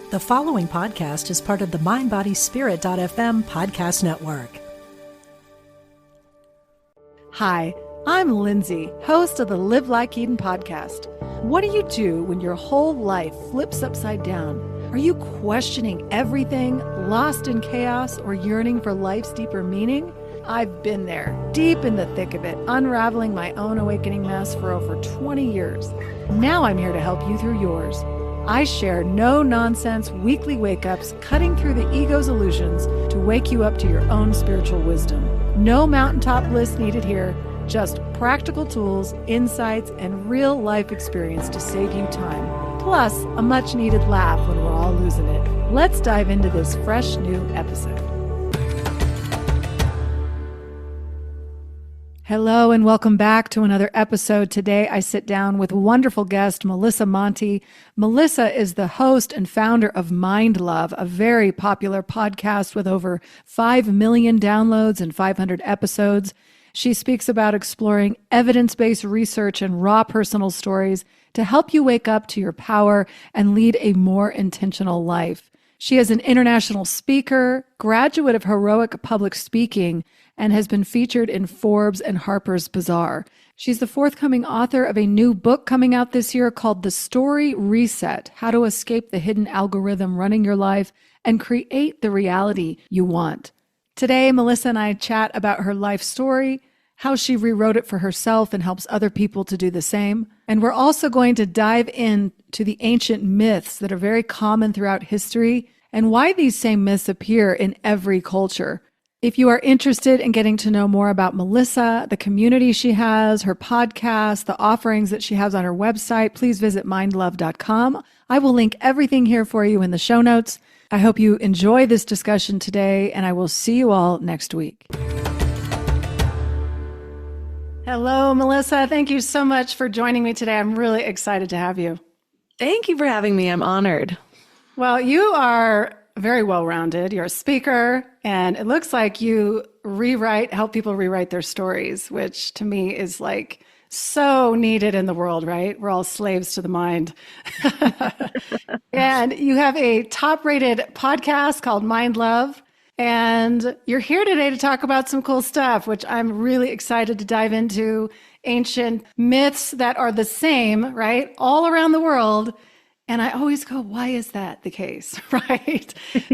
The following podcast is part of the MindBodySpirit.fm podcast network. Hi, I'm Lindsay, host of the Live Like Eden podcast. What do you do when your whole life flips upside down? Are you questioning everything, lost in chaos, or yearning for life's deeper meaning? I've been there, deep in the thick of it, unraveling my own awakening mess for over 20 years. Now I'm here to help you through yours. I share no-nonsense weekly wake-ups, cutting through the ego's illusions to wake you up to your own spiritual wisdom. No mountaintop bliss needed here, just practical tools, insights, and real-life experience to save you time. Plus, a much-needed laugh when we're all losing it. Let's dive into this fresh new episode. Hello and welcome back to another episode. Today I sit down with wonderful guest Melissa Monte. Melissa is the host and founder of Mind Love, a very popular podcast with over 5 million downloads and 500 episodes. She speaks about exploring evidence-based research and raw personal stories to help you wake up to your power and lead a more intentional life. She is an international speaker, graduate of heroic public speaking, and has been featured in Forbes and Harper's Bazaar. She's the forthcoming author of a new book coming out this year called The Story Reset: How to Escape the Hidden Algorithm Running Your Life and Create the Reality You Want. Today, Melissa and I chat about her life story, how she rewrote it for herself and helps other people to do the same. And we're also going to dive into the ancient myths that are very common throughout history and why these same myths appear in every culture. If you are interested in getting to know more about Melissa, the community she has, her podcast, the offerings that she has on her website, please visit mindlove.com. I will link everything here for you in the show notes. I hope you enjoy this discussion today, and I will see you all next week. Hello, Melissa. Thank you so much for joining me today. I'm really excited to have you. Thank you for having me. I'm honored. Well, you are very well-rounded. You're a speaker, and it looks like you help people rewrite their stories, which to me is like so needed in the world, right? We're all slaves to the mind. And you have a top-rated podcast called Mind Love, and you're here today to talk about some cool stuff, which I'm really excited to dive into. Ancient myths that are the same, right? All around the world. And I always go, why is that the case, right?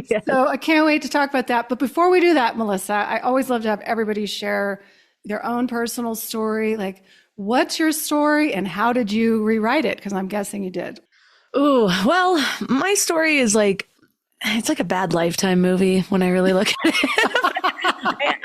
Yes. So I can't wait to talk about that. But before we do that, Melissa, I always love to have everybody share their own personal story. Like, what's your story and how did you rewrite it? Because I'm guessing you did. Ooh, well, my story is it's like a bad Lifetime movie when I really look at it.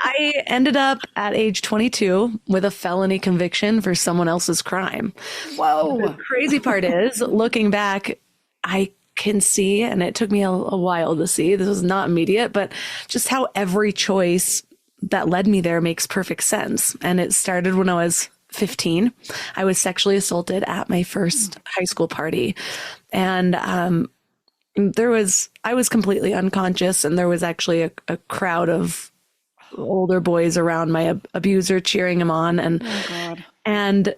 I ended up at age 22 with a felony conviction for someone else's crime. Whoa. The crazy part is, looking back, I can see, and it took me a while to see, this was not immediate, but just how every choice that led me there makes perfect sense. And it started when I was 15. I was sexually assaulted at my first high school party. And I was completely unconscious, and there was actually a crowd of older boys around my abuser cheering him on. And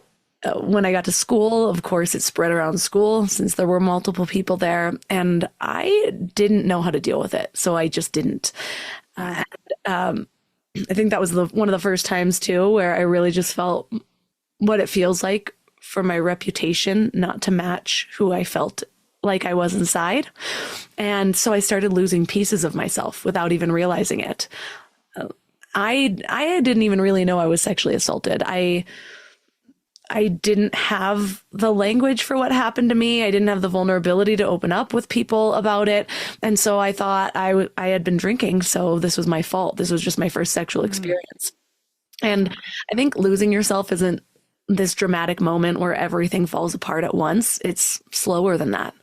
when I got to school, of course, it spread around school since there were multiple people there, and I didn't know how to deal with it. So I just didn't. I think that was one of the first times too, where I really just felt what it feels like for my reputation not to match who I felt like I was inside. And so I started losing pieces of myself without even realizing it. I didn't even really know I was sexually assaulted. I didn't have the language for what happened to me. I didn't have the vulnerability to open up with people about it. And so I thought I had been drinking, so this was my fault. This was just my first sexual experience. And I think losing yourself isn't this dramatic moment where everything falls apart at once. It's slower than that.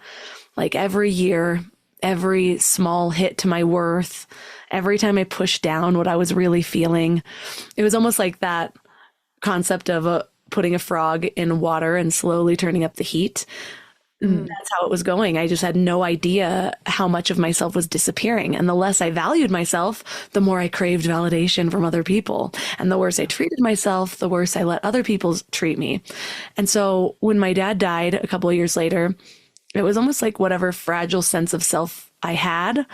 Like every year, every small hit to my worth, every time I pushed down what I was really feeling, it was almost like that concept of putting a frog in water and slowly turning up the heat. That's how it was going. I just had no idea how much of myself was disappearing. And the less I valued myself, the more I craved validation from other people. And the worse I treated myself, the worse I let other people treat me. And so when my dad died a couple of years later, it was almost like whatever fragile sense of self I had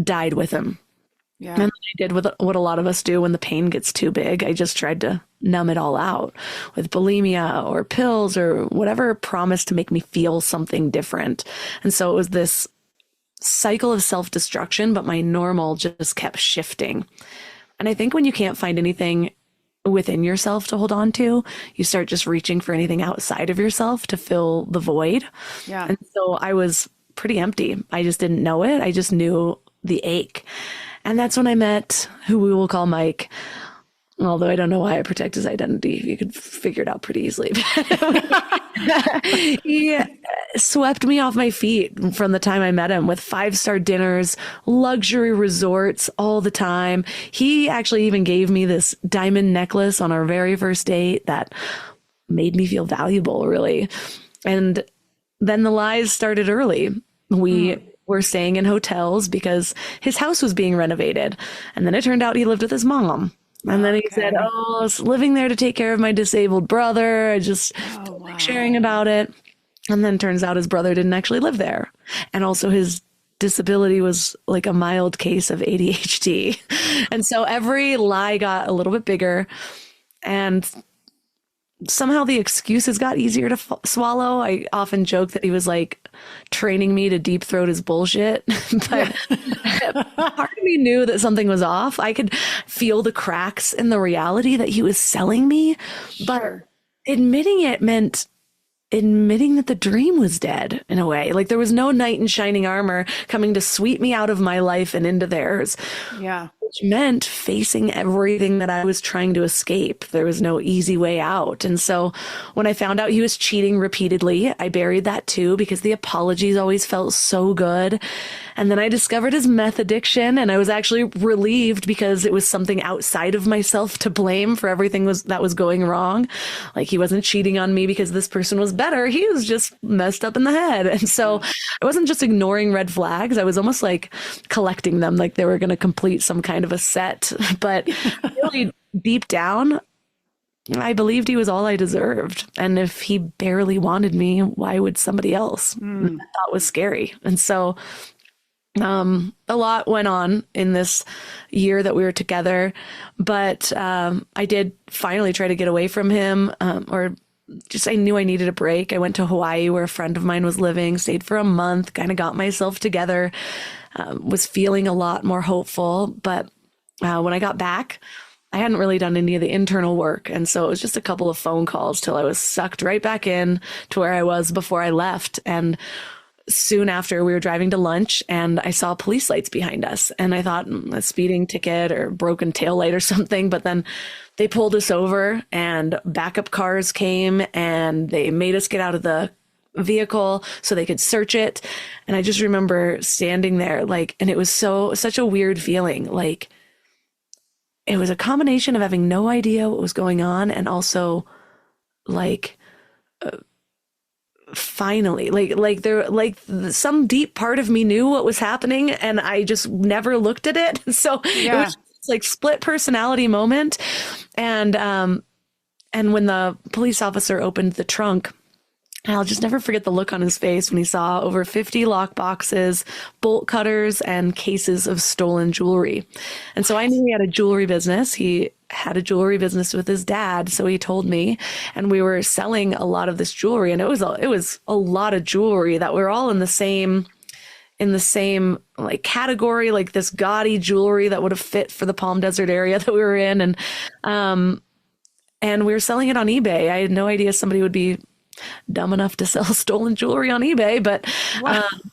died with him. Yeah. And I did what a lot of us do when the pain gets too big. I just tried to numb it all out with bulimia or pills or whatever promised to make me feel something different. And so it was this cycle of self-destruction, but my normal just kept shifting. And I think when you can't find anything within yourself to hold on to, you start just reaching for anything outside of yourself to fill the void. Yeah. And so I was pretty empty. I just didn't know it. I just knew the ache. And that's when I met who we will call Mike. Although I don't know why I protect his identity. You could figure it out pretty easily. He swept me off my feet from the time I met him with 5-star dinners, luxury resorts all the time. He actually even gave me this diamond necklace on our very first date that made me feel valuable, really. And then the lies started early. We were staying in hotels because his house was being renovated. And then it turned out he lived with his mom. And then he said, oh, I was living there to take care of my disabled brother. I just don't like sharing about it. And then turns out his brother didn't actually live there. And also his disability was like a mild case of ADHD. And so every lie got a little bit bigger. And somehow the excuses got easier to swallow. I often joke that he was like training me to deep throat his bullshit. But part of me knew that something was off. I could feel the cracks in the reality that he was selling me. But admitting it meant admitting that the dream was dead in a way. Like there was no knight in shining armor coming to sweep me out of my life and into theirs. Yeah. Which meant facing everything that I was trying to escape. There was no easy way out. And so when I found out he was cheating repeatedly, I buried that too because the apologies always felt so good. And then I discovered his meth addiction, and I was actually relieved because it was something outside of myself to blame for everything that was going wrong. Like he wasn't cheating on me because this person was better. He was just messed up in the head. And so I wasn't just ignoring red flags. I was almost like collecting them, like they were going to complete some kind of a set. But really deep down, I believed he was all I deserved. And if he barely wanted me, why would somebody else? That thought was scary. And so a lot went on in this year that we were together, but I did finally try to get away from him, or just I knew I needed a break. I went to Hawaii where a friend of mine was living, stayed for a month, kind of got myself together, was feeling a lot more hopeful. But when I got back, I hadn't really done any of the internal work. And so it was just a couple of phone calls till I was sucked right back in to where I was before I left. And soon after, we were driving to lunch and I saw police lights behind us. And I thought a speeding ticket or broken taillight or something. But then they pulled us over and backup cars came and they made us get out of the vehicle so they could search it. And I just remember standing there and it was such a weird feeling. Like it was a combination of having no idea what was going on and also finally some deep part of me knew what was happening and I just never looked at it. So it was like split personality moment. And when the police officer opened the trunk, I'll just never forget the look on his face when he saw over 50 lock boxes, bolt cutters, and cases of stolen jewelry. And so I knew he had a jewelry business. He had a jewelry business with his dad. So he told me, and we were selling a lot of this jewelry, and it was a lot of jewelry that were all in the same like category, like this gaudy jewelry that would have fit for the Palm Desert area that we were in. And we were selling it on eBay. I had no idea somebody would be dumb enough to sell stolen jewelry on eBay. But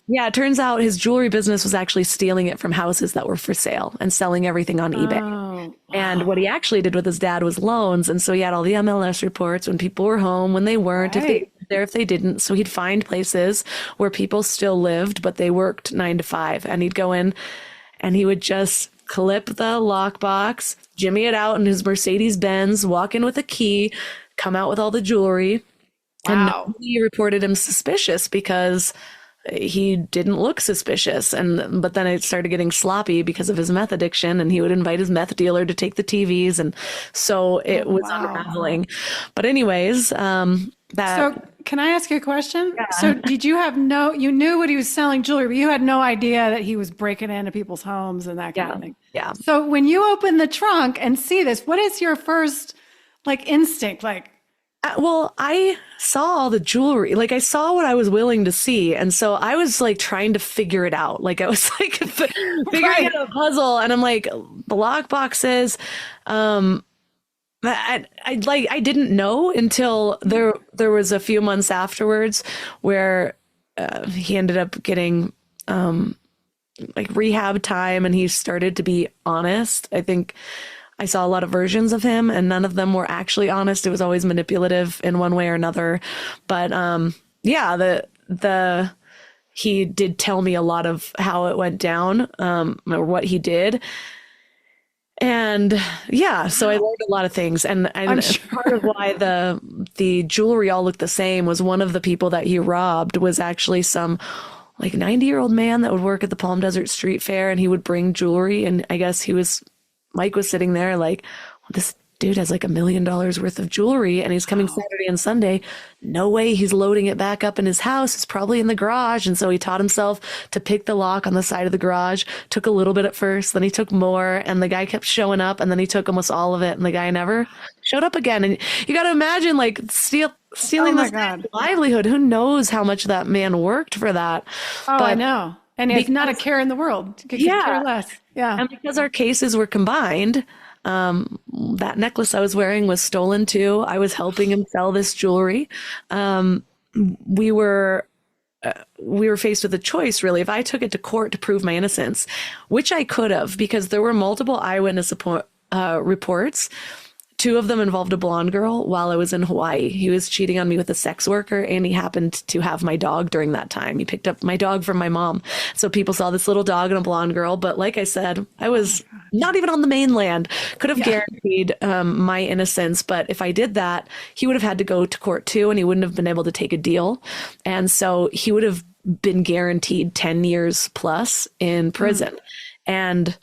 it turns out his jewelry business was actually stealing it from houses that were for sale and selling everything on eBay. Wow. And what he actually did with his dad was loans. And so he had all the MLS reports when people were home, when they weren't, if they were there, if they didn't. So he'd find places where people still lived, but they worked 9 to 5. And he'd go in and he would just clip the lockbox, jimmy it out in his Mercedes Benz, walk in with a key, come out with all the jewelry. Wow. And nobody reported him suspicious because he didn't look suspicious. But then it started getting sloppy because of his meth addiction, and he would invite his meth dealer to take the TVs. And so it was unraveling. But anyways, So can I ask you a question? Yeah. So did you you knew what he was selling jewelry, but you had no idea that he was breaking into people's homes and that kind of thing. Yeah. So when you open the trunk and see this, what is your first instinct? Well, I saw all the jewelry. I saw what I was willing to see. And so I was trying to figure it out. I was figuring out a puzzle, and I'm the lock boxes, I didn't know until there was a few months afterwards where he ended up getting rehab time, and he started to be honest. I think I saw a lot of versions of him, and none of them were actually honest. It was always manipulative in one way or another. But he did tell me a lot of how it went down, or what he did. And so I learned a lot of things, and part of why the jewelry all looked the same was one of the people that he robbed was actually some 90-year-old man that would work at the Palm Desert Street Fair, and he would bring jewelry. And I guess Mike was sitting there this dude has $1 million worth of jewelry, and he's coming Saturday and Sunday. No way he's loading it back up in his house. It's probably in the garage. And so he taught himself to pick the lock on the side of the garage, took a little bit at first, then he took more, and the guy kept showing up, and then he took almost all of it, and the guy never showed up again. And you got to imagine stealing this livelihood. Who knows how much that man worked for that? Oh, but I know. And it's not a care in the world. Could care less. Yeah. And because our cases were combined, that necklace I was wearing was stolen too. I was helping him sell this jewelry. We were faced with a choice, really. If I took it to court to prove my innocence, which I could have, because there were multiple eyewitness reports. 2 of them involved a blonde girl while I was in Hawaii. He was cheating on me with a sex worker, and he happened to have my dog during that time. He picked up my dog from my mom. So people saw this little dog and a blonde girl. But like I said, I was not even on the mainland. Could have guaranteed my innocence. But if I did that, he would have had to go to court too, and he wouldn't have been able to take a deal. And so he would have been guaranteed 10 years plus in prison. And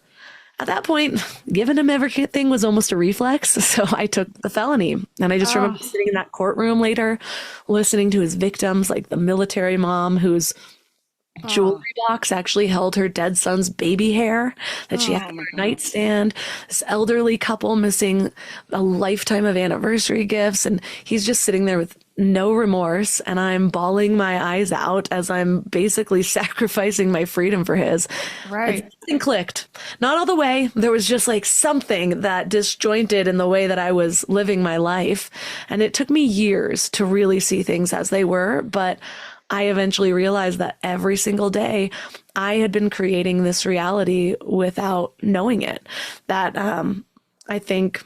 at that point, giving him everything was almost a reflex. So I took the felony. And I just remember sitting in that courtroom later, listening to his victims, the military mom whose jewelry box actually held her dead son's baby hair that she had on her nightstand. This elderly couple missing a lifetime of anniversary gifts. And he's just sitting there with no remorse. And I'm bawling my eyes out as I'm basically sacrificing my freedom for his. Right. Something clicked. Not all the way. There was just something that disjointed in the way that I was living my life. And it took me years to really see things as they were. But I eventually realized that every single day I had been creating this reality without knowing it. That I think,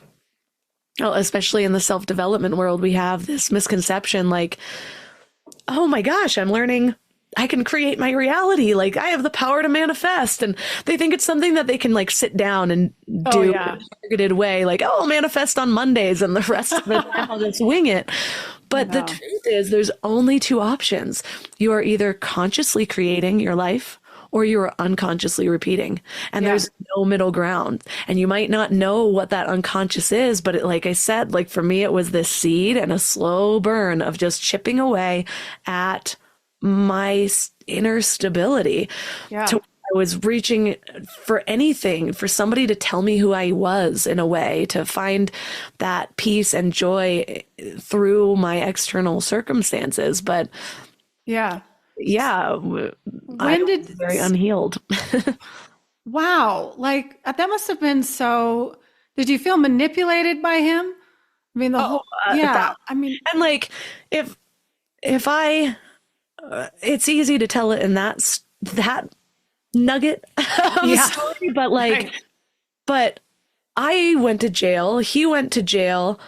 especially in the self-development world, we have this misconception oh my gosh, I'm learning I can create my reality. I have the power to manifest. And they think it's something that they can sit down and do in a targeted way. I'll manifest on Mondays and the rest of the time I'll just wing it. But the truth is there's only 2 options. You are either consciously creating your life or you are unconsciously repeating. And there's no middle ground. And you might not know what that unconscious is, but like I said, for me, it was this seed and a slow burn of just chipping away at my inner stability. To I was reaching for anything, for somebody to tell me who I was in a way, to find that peace and joy through my external circumstances. But I was very unhealed. Wow. That must have been so, did you feel manipulated by him? I mean, and if I, it's easy to tell it in that nugget of a story, but but I went to jail. He went to jail.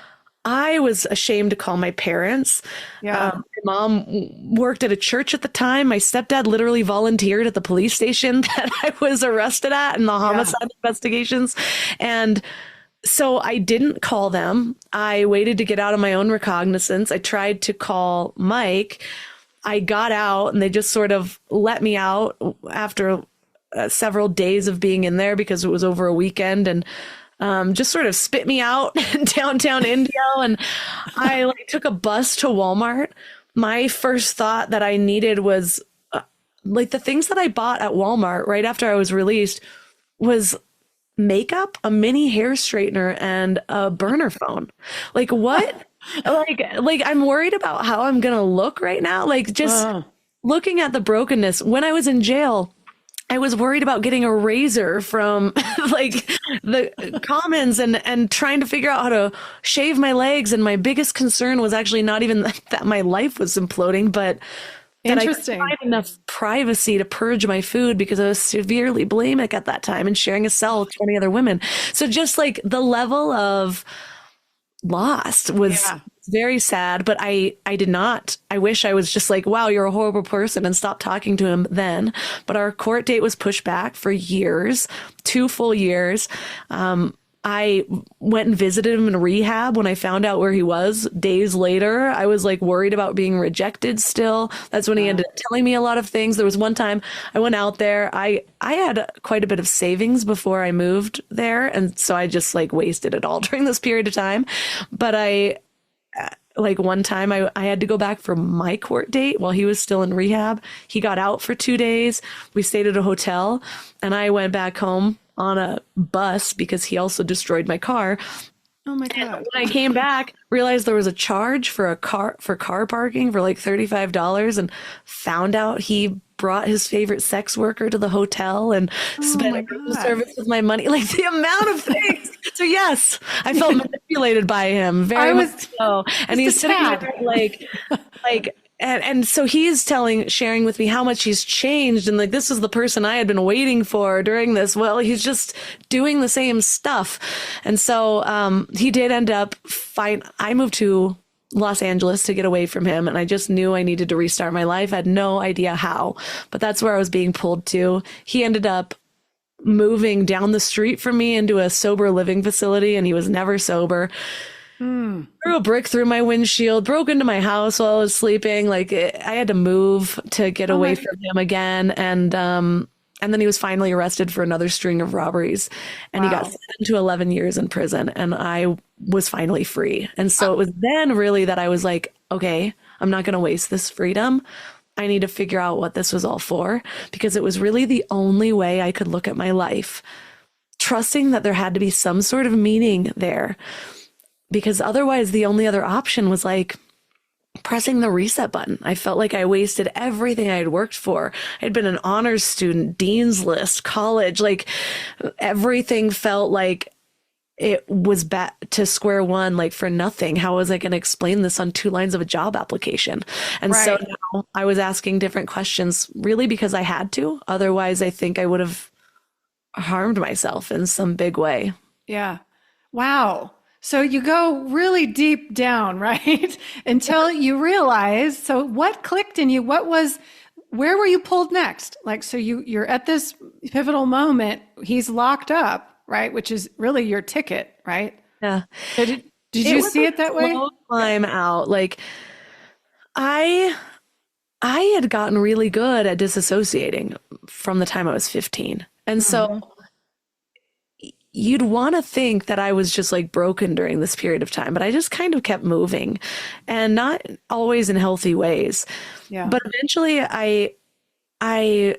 I was ashamed to call my parents. My mom worked at a church at the time. My stepdad literally volunteered at the police station that I was arrested at in the homicide investigations. And so I didn't call them. I waited to get out of my own recognizance. I tried to call Mike. I got out and they just sort of let me out after several days of being in there because it was over a weekend, and just sort of spit me out in downtown Indio. And I like took a bus to Walmart. My first thought that I needed was like the things that I bought at Walmart right after I was released was makeup, a mini hair straightener, and a burner phone. Like what? like I'm worried about how I'm gonna look right now. Like just looking at the brokenness. When I was in jail, I was worried about getting a razor from like the commons and trying to figure out how to shave my legs. And my biggest concern was actually not even that my life was imploding, but that I couldn't find enough privacy to purge my food because I was severely bulimic at that time and sharing a cell with 20 other women. So just like the level of lost was very sad, but I did not. I wish I was just like, wow, you're a horrible person, and stop talking to him then. But our court date was pushed back for years, 2 full years. I went and visited him in rehab when I found out where he was. Days later, I was like worried about being rejected still. That's when he ended up telling me a lot of things. There was one time I went out there. I had quite a bit of savings before I moved there. And so I just like wasted it all during this period of time. But like one time I had to go back for my court date while he was still in rehab. He got out for 2 days. We stayed at a hotel and I went back home on a bus because he also destroyed my car. Oh my God. And when I came back, realized there was a charge for car parking for like $35, and found out he brought his favorite sex worker to the hotel and spent room service with my money. Like the amount of things. So yes, I felt manipulated by him very much so. And he's sitting there like and so he's sharing with me how much he's changed, and like this is the person I had been waiting for during this. Well, he's just doing the same stuff. And so he did end up I moved to Los Angeles to get away from him, and I just knew I needed to restart my life. I had no idea how, but that's where I was being pulled to. He ended up moving down the street from me into a sober living facility, and he was never sober. Threw a brick through my windshield, broke into my house while I was sleeping. I had to move to get away from him again. And then he was finally arrested for another string of robberies, and he got sentenced to 11 years in prison, and I was finally free. And so it was then really that I was like, okay, I'm not going to waste this freedom. I need to figure out what this was all for, because it was really the only way I could look at my life, trusting that there had to be some sort of meaning there. Because otherwise, the only other option was like pressing the reset button. I felt like I wasted everything I had worked for. I'd been an honors student, dean's list, college, like everything felt like it was back to square one, like for nothing. How was I going to explain this on 2 lines of a job application? And so now I was asking different questions really because I had to. Otherwise, I think I would have harmed myself in some big way. Yeah. Wow. So you go really deep down, right? Until you realize, so what clicked in you? Where were you pulled next? Like, so you're at this pivotal moment, he's locked up, right? Which is really your ticket, right? Yeah. So did you see it that way? Climb out. Like I had gotten really good at disassociating from the time I was 15. And so you'd want to think that I was just like broken during this period of time, but I just kind of kept moving, and not always in healthy ways. Yeah. But eventually I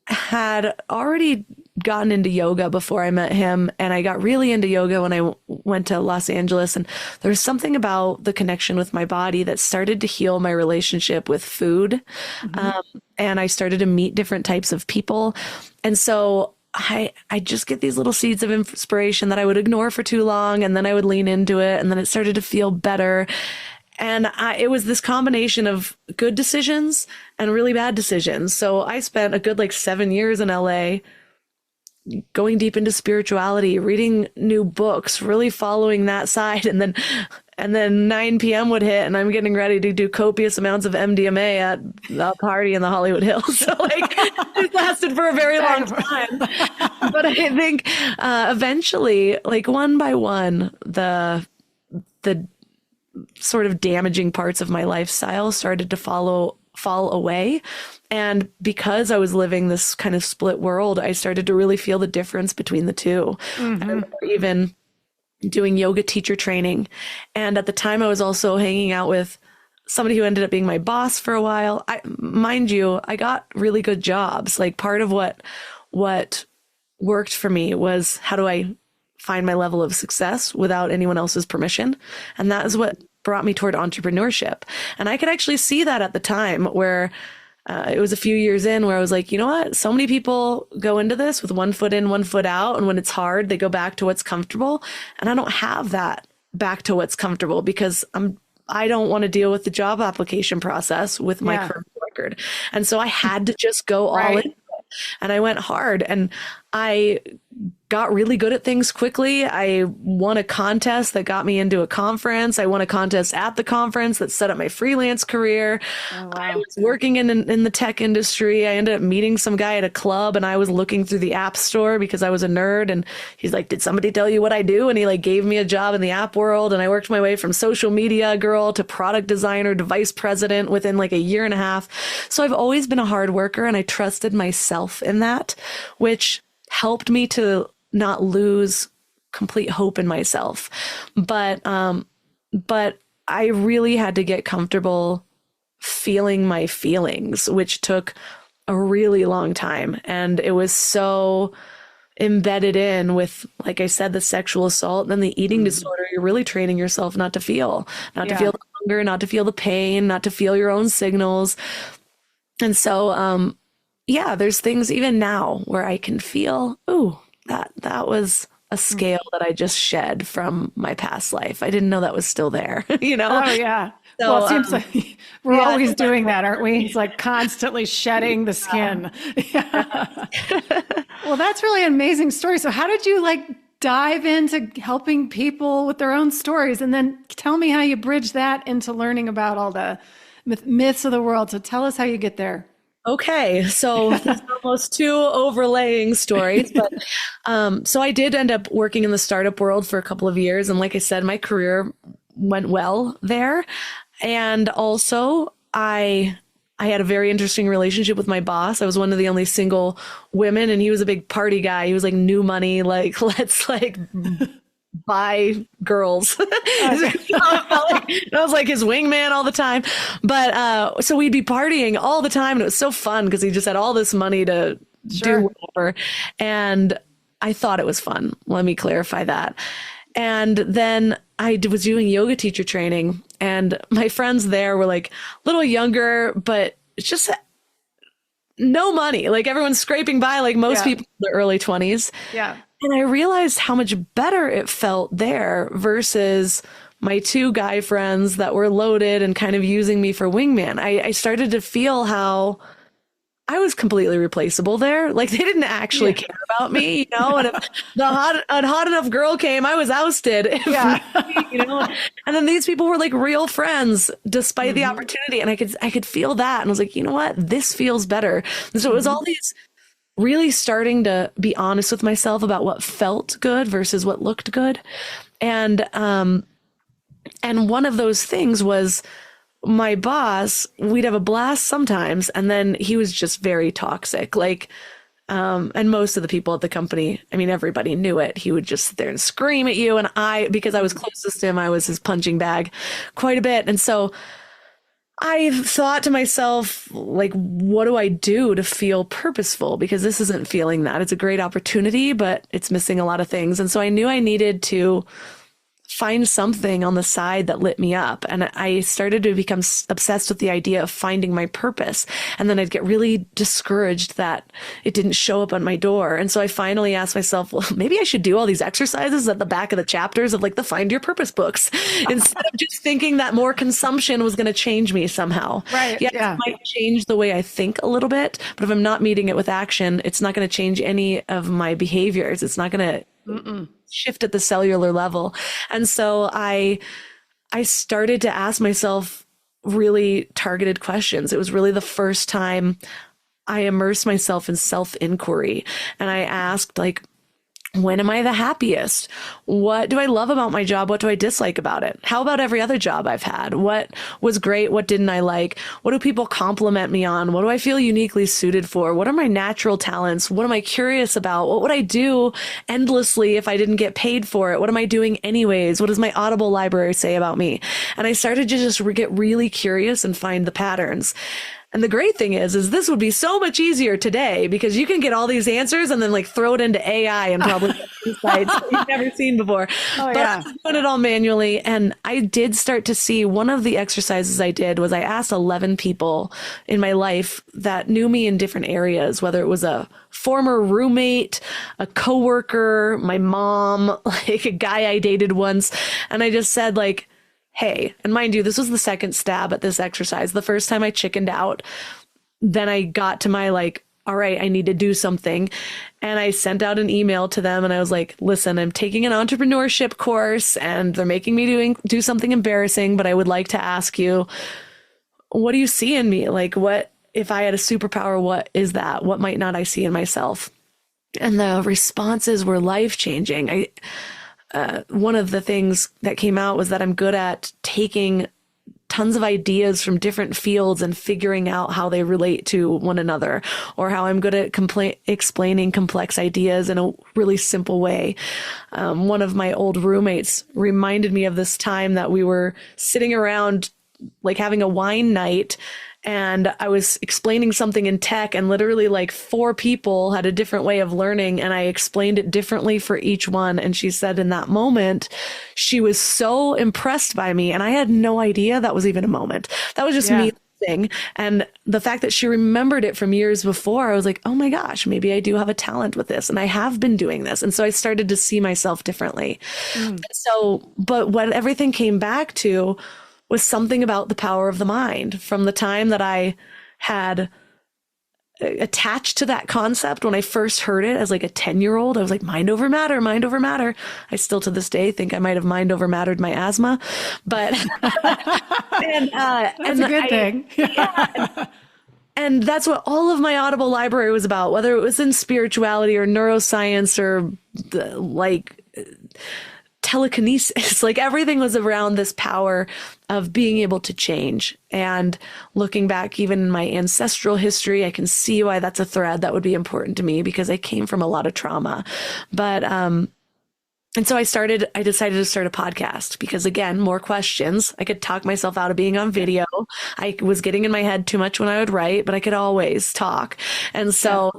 had already gotten into yoga before I met him, and I got really into yoga when I went to Los Angeles, and there was something about the connection with my body that started to heal my relationship with food. And I started to meet different types of people. And so I just get these little seeds of inspiration that I would ignore for too long, and then I would lean into it, and then it started to feel better. And it was this combination of good decisions and really bad decisions. So I spent a good 7 years in LA going deep into spirituality, reading new books, really following that side. And then 9 p.m. would hit, and I'm getting ready to do copious amounts of MDMA at a party in the Hollywood Hills. So it lasted for a very long time. But I think eventually, one by one, the sort of damaging parts of my lifestyle started to fall fall away. And because I was living this kind of split world, I started to really feel the difference between the two. And I remember even doing yoga teacher training. And at the time, I was also hanging out with somebody who ended up being my boss for a while. Mind you, I got really good jobs. Like part of what worked for me was, how do I find my level of success without anyone else's permission? And that is what brought me toward entrepreneurship. And I could actually see that at the time, where it was a few years in, where I was like, you know what? So many people go into this with one foot in, one foot out. And when it's hard, they go back to what's comfortable. And I don't have that back to what's comfortable, because I don't want to deal with the job application process with my current record. And so I had to just go all in. And I went hard, and I got really good at things quickly. I won a contest that got me into a conference. I won a contest at the conference that set up my freelance career. Oh, wow. I was working in the tech industry. I ended up meeting some guy at a club, and I was looking through the app store because I was a nerd. And he's like, did somebody tell you what I do? And he like gave me a job in the app world. And I worked my way from social media girl to product designer to vice president within like a year and a half. So I've always been a hard worker, and I trusted myself in that, which helped me to not lose complete hope in myself. But I really had to get comfortable feeling my feelings, which took a really long time. And it was so embedded in with, like I said, the sexual assault and then the eating disorder. You're really training yourself not to feel the hunger, not to feel the pain, not to feel your own signals. And so, there's things even now where I can feel, that was a scale that I just shed from my past life. I didn't know that was still there, you know? Oh, yeah. So, well, it seems like we're always doing that, aren't we? It's like constantly shedding the skin. Yeah. Well, that's really an amazing story. So how did you like dive into helping people with their own stories? And then tell me how you bridge that into learning about all the myths of the world. So tell us how you get there. Okay, so there's almost two overlaying stories, but so I did end up working in the startup world for a couple of years, and like I said, my career went well there, and also I had a very interesting relationship with my boss. I was one of the only single women, and he was a big party guy. He was like new money, like let's like buy girls. I was like his wingman all the time. But so we'd be partying all the time, and it was so fun because he just had all this money to do whatever. And I thought it was fun. Let me clarify that. And then I was doing yoga teacher training, and my friends there were like a little younger, but it's just no money. Like everyone's scraping by, like most people in their early 20s. Yeah. And I realized how much better it felt there versus my two guy friends that were loaded and kind of using me for wingman. I started to feel how I was completely replaceable there. Like they didn't actually care about me, you know, and if a hot enough girl came, I was ousted. You know, and then these people were like real friends despite the opportunity. And I could feel that. And I was like, you know what, this feels better. And so it was all these really starting to be honest with myself about what felt good versus what looked good. And one of those things was my boss. We'd have a blast sometimes, and then he was just very toxic. Like, and most of the people at the company, I mean, everybody knew it. He would just sit there and scream at you. And because I was closest to him, I was his punching bag quite a bit. And so I thought to myself, like, what do I do to feel purposeful? Because this isn't feeling that. It's a great opportunity, but it's missing a lot of things. And so I knew I needed to find something on the side that lit me up. And I started to become obsessed with the idea of finding my purpose. And then I'd get really discouraged that it didn't show up on my door. And so I finally asked myself, well, maybe I should do all these exercises at the back of the chapters of like the Find Your Purpose books instead of just thinking that more consumption was going to change me somehow. Right. Yeah. It might change the way I think a little bit, but if I'm not meeting it with action, it's not going to change any of my behaviors. It's not going to shift at the cellular level. And so I started to ask myself really targeted questions. It was really the first time I immersed myself in self-inquiry. And I asked, like, When am I the happiest? What do I love about my job? What do I dislike about it? How about every other job I've had? What was great? What didn't I like? What do people compliment me on? What do I feel uniquely suited for? What are my natural talents? What am I curious about? What would I do endlessly if I didn't get paid for it? What am I doing anyways? What does my Audible library say about me? And I started to just get really curious and find the patterns. And the great thing is this would be so much easier today because you can get all these answers and then like throw it into AI and probably get insights that you've never seen before. But I was doing it all manually. And I did start to see one of the exercises I did was I asked 11 people in my life that knew me in different areas, whether it was a former roommate, a coworker, my mom, like a guy I dated once. And I just said like, hey, and mind you, this was the second stab at this exercise. The first time I chickened out, then I got to my like, all right, I need to do something. And I sent out an email to them and I was like, listen, I'm taking an entrepreneurship course and they're making me do something embarrassing, but I would like to ask you, what do you see in me? Like, what, if I had a superpower, what is that? What might not I see in myself? And the responses were life-changing. One of the things that came out was that I'm good at taking tons of ideas from different fields and figuring out how they relate to one another, or how I'm good at explaining complex ideas in a really simple way. One of my old roommates reminded me of this time that we were sitting around like having a wine night, and I was explaining something in tech and literally like 4 people had a different way of learning and I explained it differently for each one. And she said in that moment, she was so impressed by me and I had no idea that was even a moment. That was just me thing. And the fact that she remembered it from years before, I was like, oh my gosh, maybe I do have a talent with this and I have been doing this. And so I started to see myself differently. So, but what everything came back to was something about the power of the mind. From the time that I had attached to that concept when I first heard it as like a 10-year-old, I was like, mind over matter, mind over matter. I still to this day think I might have mind over mattered my asthma, but that's a good thing. And that's what all of my Audible library was about, whether it was in spirituality or neuroscience or like telekinesis, like everything was around this power of being able to change. And looking back, even in my ancestral history, I can see why that's a thread that would be important to me because I came from a lot of trauma. But, and so I decided to start a podcast because again, more questions. I could talk myself out of being on video. I was getting in my head too much when I would write, but I could always talk. And so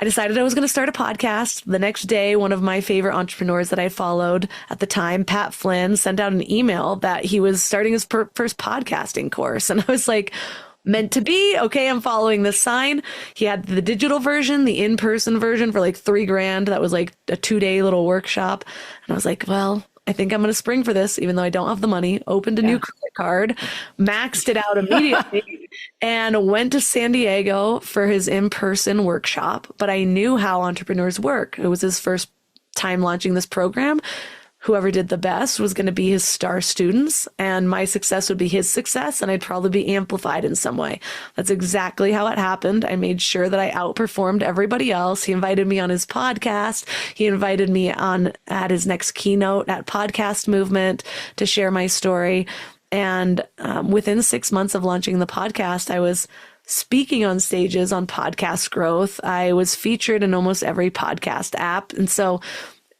I decided I was going to start a podcast. The next day, one of my favorite entrepreneurs that I followed at the time, Pat Flynn, sent out an email that he was starting his first podcasting course. And I was like, meant to be. Okay, I'm following this sign. He had the digital version, the in-person version for like $3,000. That was like a 2-day little workshop. And I was like, well, I think I'm going to spring for this, even though I don't have the money. Opened a new credit card, maxed it out immediately, and went to San Diego for his in-person workshop. But I knew how entrepreneurs work. It was his first time launching this program. Whoever did the best was going to be his star students, and my success would be his success, and I'd probably be amplified in some way. That's exactly how it happened. I made sure that I outperformed everybody else. He invited me on his podcast. He invited me on at his next keynote at Podcast Movement to share my story. And within 6 months of launching the podcast, I was speaking on stages on podcast growth. I was featured in almost every podcast app. And so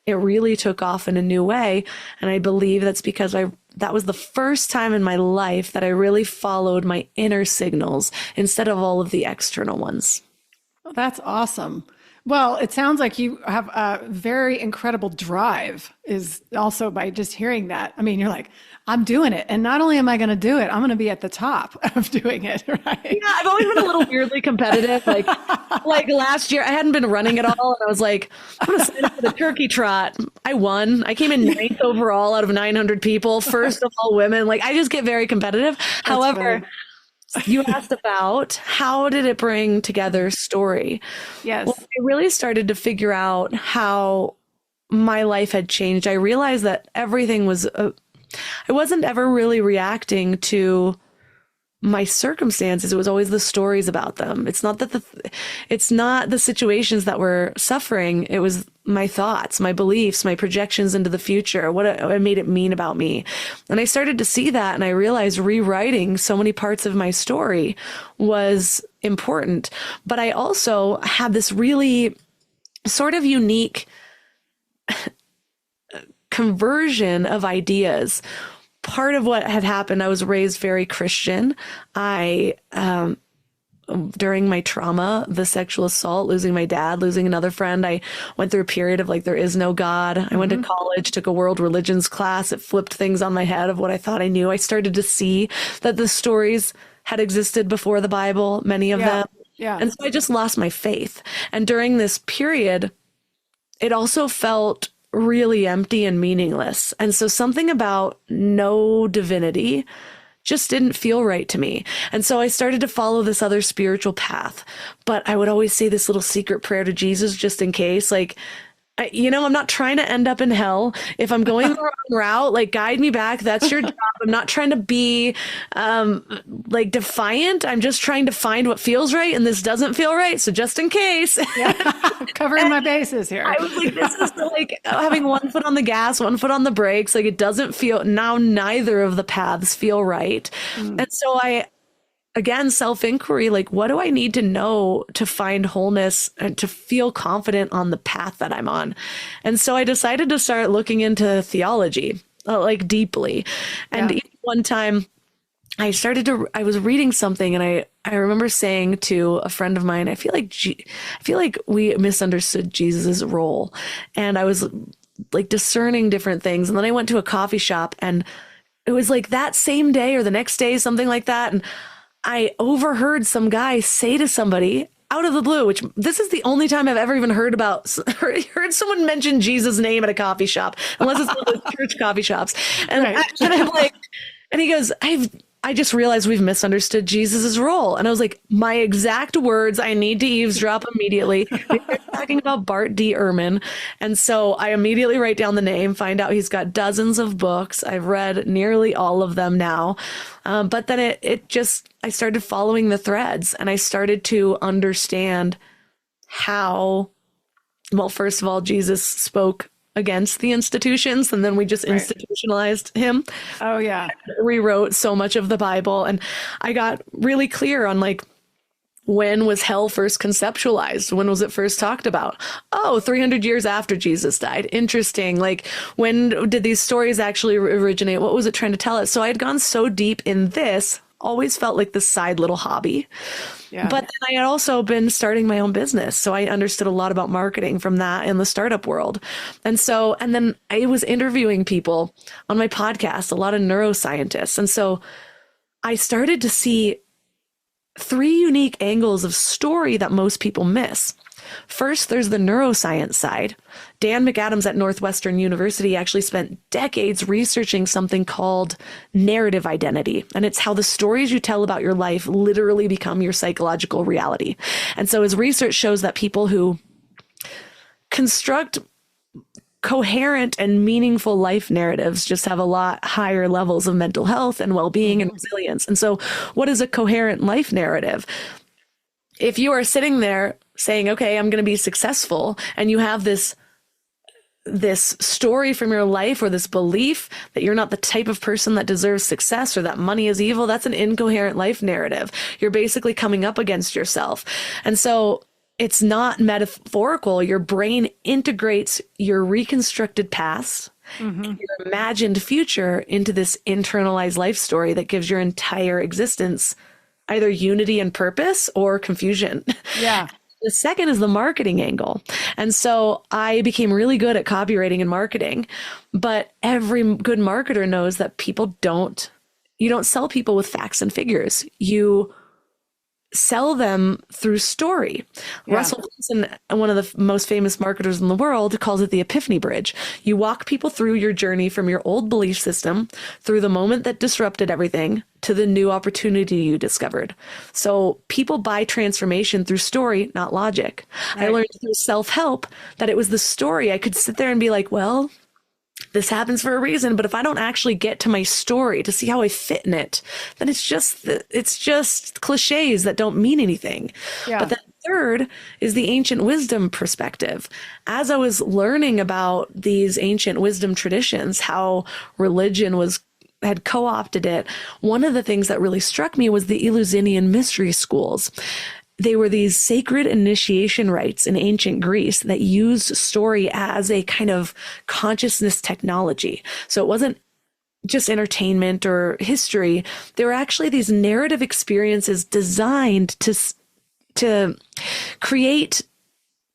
it really took off in a new way. And I believe that's because that was the first time in my life that I really followed my inner signals instead of all of the external ones. Well, that's awesome. Well, it sounds like you have a very incredible drive is also by just hearing that. I mean, you're like, I'm doing it. And not only am I going to do it, I'm going to be at the top of doing it. Right. Yeah. I've always been a little weirdly competitive. Like last year, I hadn't been running at all. And I was like, I'm going to sign up for the turkey trot. I won. I came in 9th overall out of 900 people. First of all, women. Like I just get very competitive. That's However, funny. You asked about how did it bring together story? Yes. Well, I really started to figure out how my life had changed. I realized that everything was, I wasn't ever really reacting to my circumstances, it was always the stories about them. It's not that it's not the situations that were suffering. It was my thoughts, my beliefs, my projections into the future, what it made it mean about me. And I started to see that, and I realized rewriting so many parts of my story was important. But I also had this really sort of unique conversion of ideas. Part of what had happened, I was raised very Christian. During my trauma, the sexual assault, losing my dad, losing another friend, I went through a period of like, there is no God. I went to college, took a world religions class. It flipped things on my head of what I thought I knew. I started to see that the stories had existed before the Bible, many of them. Yeah. And so I just lost my faith. And during this period, it also felt really empty and meaningless. And so something about no divinity just didn't feel right to me. And so I started to follow this other spiritual path. But I would always say this little secret prayer to Jesus just in case, like, I'm not trying to end up in hell. If I'm going the wrong route, like, guide me back. That's your job. I'm not trying to be like defiant. I'm just trying to find what feels right. And this doesn't feel right. So just in case. Yeah. Covering my bases here. I was like, this is like having one foot on the gas, one foot on the brakes. Like, it doesn't feel, now neither of the paths feel right. And so again, self-inquiry, like, what do I need to know to find wholeness and to feel confident on the path that I'm on? And so I decided to start looking into theology, like, deeply. And one time I was reading something, and I remember saying to a friend of mine, I feel like we misunderstood Jesus's role. And I was like discerning different things. And then I went to a coffee shop, and it was like that same day or the next day, something like that. And I overheard some guy say to somebody out of the blue, which this is the only time I've ever even heard someone mention Jesus' name at a coffee shop, unless it's one of those church coffee shops. And, and I'm like, and he goes, I just realized we've misunderstood Jesus's role. And I was like, my exact words, I need to eavesdrop immediately. They're talking about Bart D. Ehrman. And so I immediately write down the name, find out he's got dozens of books. I've read nearly all of them now. But then I started following the threads, and I started to understand how, well, first of all, Jesus spoke against the institutions, and then we just institutionalized him. Oh yeah. Rewrote so much of the Bible. And I got really clear on, like, when was hell first conceptualized? When was it first talked about? 300 years after Jesus died. Interesting. Like, when did these stories actually originate? What was it trying to tell us? So I had gone so deep in this, always felt like this side little hobby. Yeah. But then I had also been starting my own business. So I understood a lot about marketing from that in the startup world. And then I was interviewing people on my podcast, a lot of neuroscientists. And so I started to see 3 unique angles of story that most people miss. First, there's the neuroscience side. Dan McAdams at Northwestern University actually spent decades researching something called narrative identity. And it's how the stories you tell about your life literally become your psychological reality. And so his research shows that people who construct coherent and meaningful life narratives just have a lot higher levels of mental health and well-being and resilience. And so what is a coherent life narrative? If you are sitting there saying, okay, I'm going to be successful, and you have this story from your life or this belief that you're not the type of person that deserves success or that money is evil, that's an incoherent life narrative. You're basically coming up against yourself. And so it's not metaphorical. Your brain integrates your reconstructed past, your imagined future into this internalized life story that gives your entire existence either unity and purpose or confusion. Yeah. The second is the marketing angle. And so I became really good at copywriting and marketing, but every good marketer knows that you don't sell people with facts and figures. You sell them through story. Yeah. Russell Brunson, one of the most famous marketers in the world, calls it the epiphany bridge. You walk people through your journey from your old belief system, through the moment that disrupted everything, to the new opportunity you discovered. So people buy transformation through story, not logic. Right. I learned through self-help that it was the story. I could sit there and be like, well, this happens for a reason. But if I don't actually get to my story to see how I fit in it, then it's just cliches that don't mean anything. Yeah. But then third is the ancient wisdom perspective. As I was learning about these ancient wisdom traditions, how religion had co-opted it, one of the things that really struck me was the Eleusinian mystery schools. They were these sacred initiation rites in ancient Greece that used story as a kind of consciousness technology. So it wasn't just entertainment or history. They were actually these narrative experiences designed to create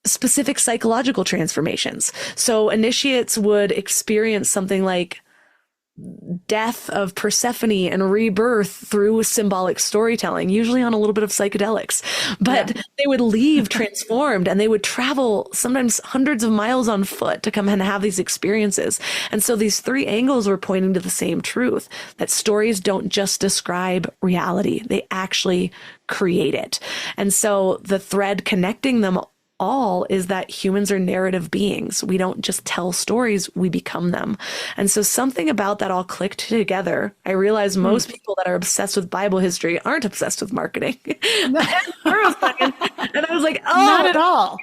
specific psychological transformations. So initiates would experience something like death of Persephone and rebirth through symbolic storytelling, usually on a little bit of psychedelics. But they would leave transformed, and they would travel sometimes hundreds of miles on foot to come and have these experiences. And so these three angles were pointing to the same truth, that stories don't just describe reality, they actually create it. And so the thread connecting them all is that humans are narrative beings. We don't just tell stories, we become them. And so something about that all clicked together. I realized most people that are obsessed with Bible history aren't obsessed with marketing. And I was like, oh, not at all.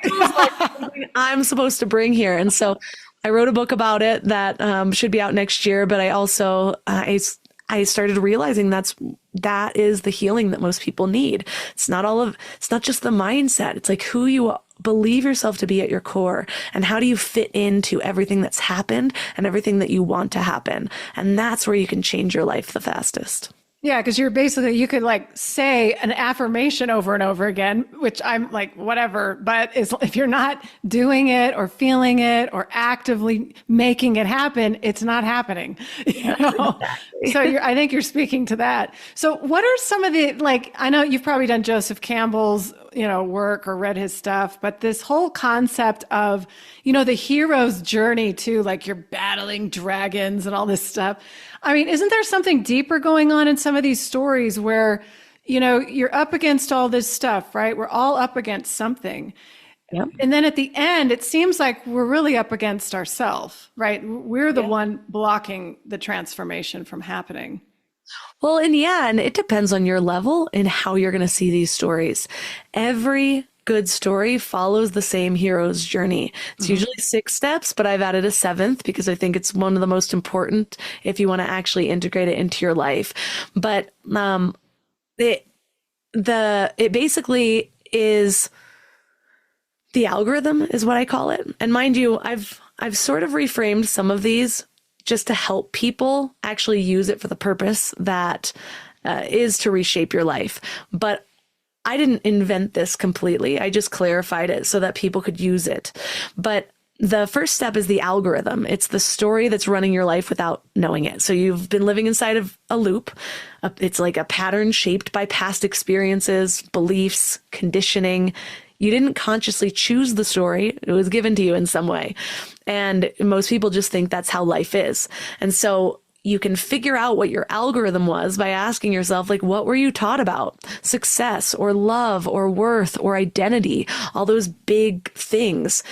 Like I'm supposed to bring here. And so I wrote a book about it that should be out next year. But I also, I started realizing that is the healing that most people need. It's not just the mindset. It's like who you believe yourself to be at your core, and how do you fit into everything that's happened and everything that you want to happen. And that's where you can change your life the fastest. Yeah, because you could like say an affirmation over and over again, which I'm like, whatever. But if you're not doing it or feeling it or actively making it happen, it's not happening. You know? Exactly. So I think you're speaking to that. So what are some of the, like, I know you've probably done Joseph Campbell's, work or read his stuff, but this whole concept of, the hero's journey too, like you're battling dragons and all this stuff. I mean, isn't there something deeper going on in some of these stories where, you're up against all this stuff, right? We're all up against something. Yep. And then at the end, it seems like we're really up against ourselves, right? We're the one blocking the transformation from happening. Well, and it depends on your level and how you're going to see these stories. Every good story follows the same hero's journey. It's usually 6 steps, but I've added a 7th because I think it's one of the most important if you want to actually integrate it into your life. But it basically is the algorithm is what I call it. And mind you, I've sort of reframed some of these just to help people actually use it for the purpose that is to reshape your life. But I didn't invent this completely. I just clarified it so that people could use it. But the first step is the algorithm. It's the story that's running your life without knowing it. So you've been living inside of a loop. It's like a pattern shaped by past experiences, beliefs, conditioning. You didn't consciously choose the story. It was given to you in some way. And most people just think that's how life is. And so you can figure out what your algorithm was by asking yourself, like, what were you taught about? Success or love or worth or identity, all those big things.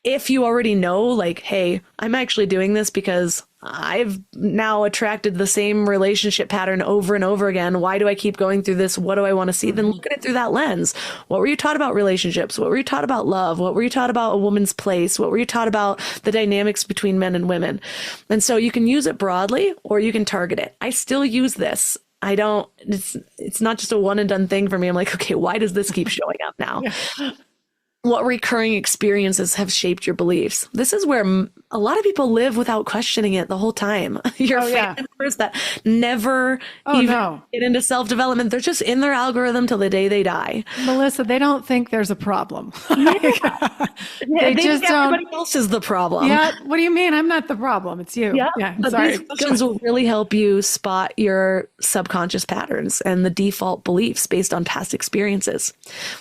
If you already know, like, hey, I'm actually doing this because I've now attracted the same relationship pattern over and over again. Why do I keep going through this? What do I want to see? Then look at it through that lens. What were you taught about relationships? What were you taught about love? What were you taught about a woman's place? What were you taught about the dynamics between men and women? And so you can use it broadly or you can target it. I still use this. It's not just a one and done thing for me. I'm like, okay, why does this keep showing up now? What recurring experiences have shaped your beliefs? This is where a lot of people live without questioning it the whole time. Your family members that never get into self-development, they're just in their algorithm till the day they die. Melissa, they don't think there's a problem. They just think everybody else is the problem. Yeah. What do you mean? I'm not the problem. It's you. Yeah. But these questions will really help you spot your subconscious patterns and the default beliefs based on past experiences.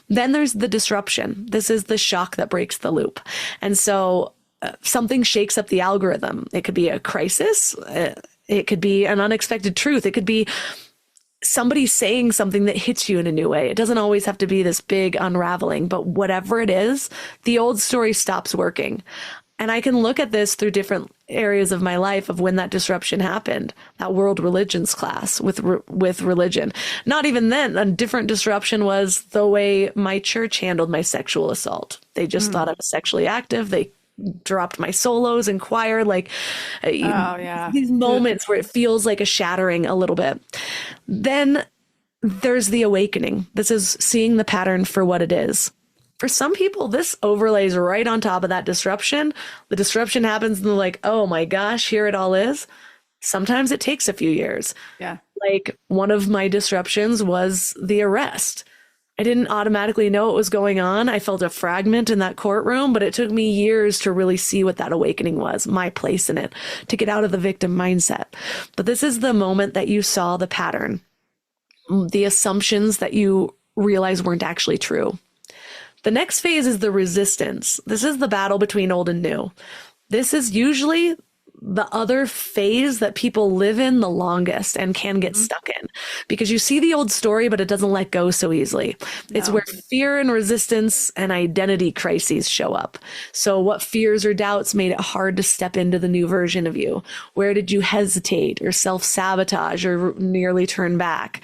Then there's the disruption. This is the shock that breaks the loop. And so something shakes up the algorithm. It could be a crisis. It could be an unexpected truth. It could be somebody saying something that hits you in a new way. It doesn't always have to be this big unraveling, but whatever it is, the old story stops working. And I can look at this through different areas of my life of when that disruption happened, that world religions class with religion. Not even then, a different disruption was the way my church handled my sexual assault. They just thought I was sexually active. They dropped my solos in choir, like these moments where it feels like a shattering a little bit. Then there's the awakening. This is seeing the pattern for what it is. For some people, this overlays right on top of that disruption. The disruption happens and they're like, oh my gosh, here it all is. Sometimes it takes a few years. Yeah. Like one of my disruptions was the arrest. I didn't automatically know what was going on. I felt a fragment in that courtroom, but it took me years to really see what that awakening was, my place in it, to get out of the victim mindset. But this is the moment that you saw the pattern, the assumptions that you realize weren't actually true. The next phase is the resistance. This is the battle between old and new. This is usually the other phase that people live in the longest and can get stuck in, because you see the old story, but it doesn't let go so easily. No. It's where fear and resistance and identity crises show up. So what fears or doubts made it hard to step into the new version of you? Where did you hesitate or self-sabotage or nearly turn back?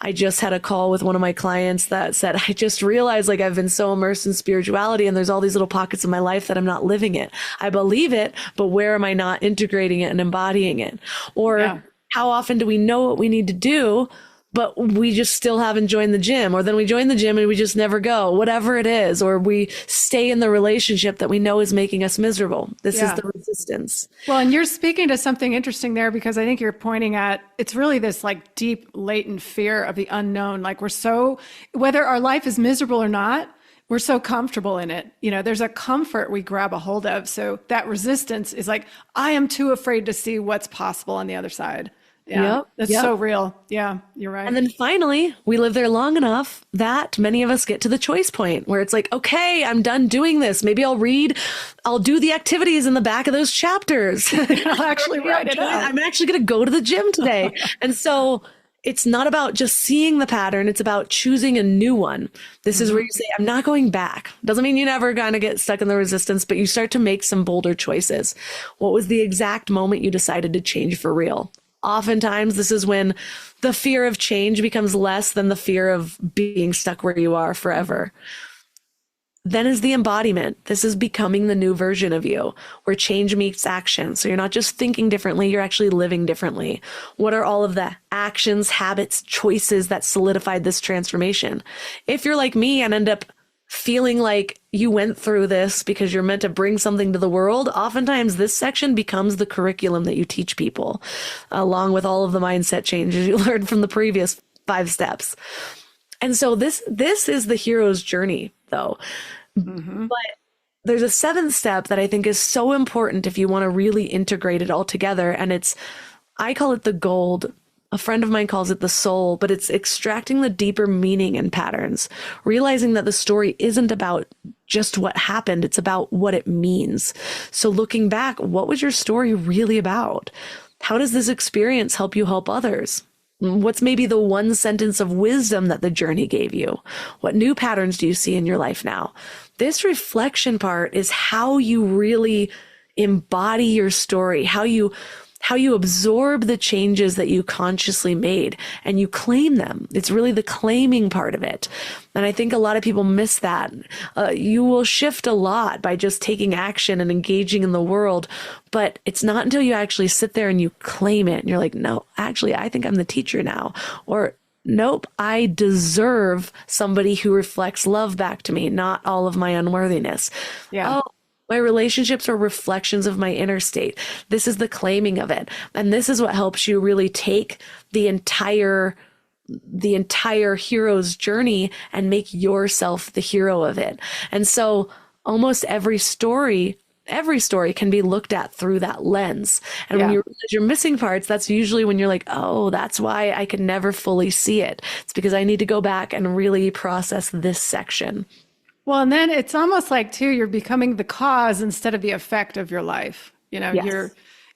I just had a call with one of my clients that said, I just realized like I've been so immersed in spirituality and there's all these little pockets of my life that I'm not living it. I believe it, but where am I not integrating it and embodying it? Or how often do we know what we need to do, but we just still haven't joined the gym? Or then we join the gym and we just never go, whatever it is. Or we stay in the relationship that we know is making us miserable. This is the resistance. Well, and you're speaking to something interesting there, because I think you're pointing at, it's really this like deep latent fear of the unknown. Like we're so, whether our life is miserable or not, we're so comfortable in it. You know, there's a comfort we grab a hold of. So that resistance is like, I am too afraid to see what's possible on the other side. Yeah, that's so real. Yeah, you're right. And then finally, we live there long enough that many of us get to the choice point where it's like, okay, I'm done doing this. Maybe I'll do the activities in the back of those chapters. I'll actually write it out. I'm actually going to go to the gym today. And so it's not about just seeing the pattern. It's about choosing a new one. This is where you say, I'm not going back. Doesn't mean you never kind of get stuck in the resistance, but you start to make some bolder choices. What was the exact moment you decided to change for real? Oftentimes, this is when the fear of change becomes less than the fear of being stuck where you are forever. Then is the embodiment. This is becoming the new version of you, where change meets action. So you're not just thinking differently, you're actually living differently. What are all of the actions, habits, choices that solidified this transformation? If you're like me and end up feeling like you went through this because you're meant to bring something to the world, oftentimes this section becomes the curriculum that you teach people, along with all of the mindset changes you learned from the previous 5 steps. And so this is the hero's journey, though. But there's a 7th step that I think is so important if you want to really integrate it all together. And I call it the gold. A friend of mine calls it the soul, but it's extracting the deeper meaning and patterns, realizing that the story isn't about just what happened. It's about what it means. So looking back, what was your story really about? How does this experience help you help others? What's maybe the one sentence of wisdom that the journey gave you? What new patterns do you see in your life now? This reflection part is how you really embody your story, how you absorb the changes that you consciously made and you claim them. It's really the claiming part of it. And I think a lot of people miss that. You will shift a lot by just taking action and engaging in the world, but it's not until you actually sit there and you claim it and you're like, no, actually, I think I'm the teacher now. Or nope, I deserve somebody who reflects love back to me, not all of my unworthiness. Yeah. Oh, my relationships are reflections of my inner state. This is the claiming of it. And this is what helps you really take the entire hero's journey and make yourself the hero of it. And so almost every story can be looked at through that lens. And when you realize you're missing parts, that's usually when you're like, oh, that's why I can never fully see it. It's because I need to go back and really process this section. Well, and then it's almost like, too, you're becoming the cause instead of the effect of your life. You know,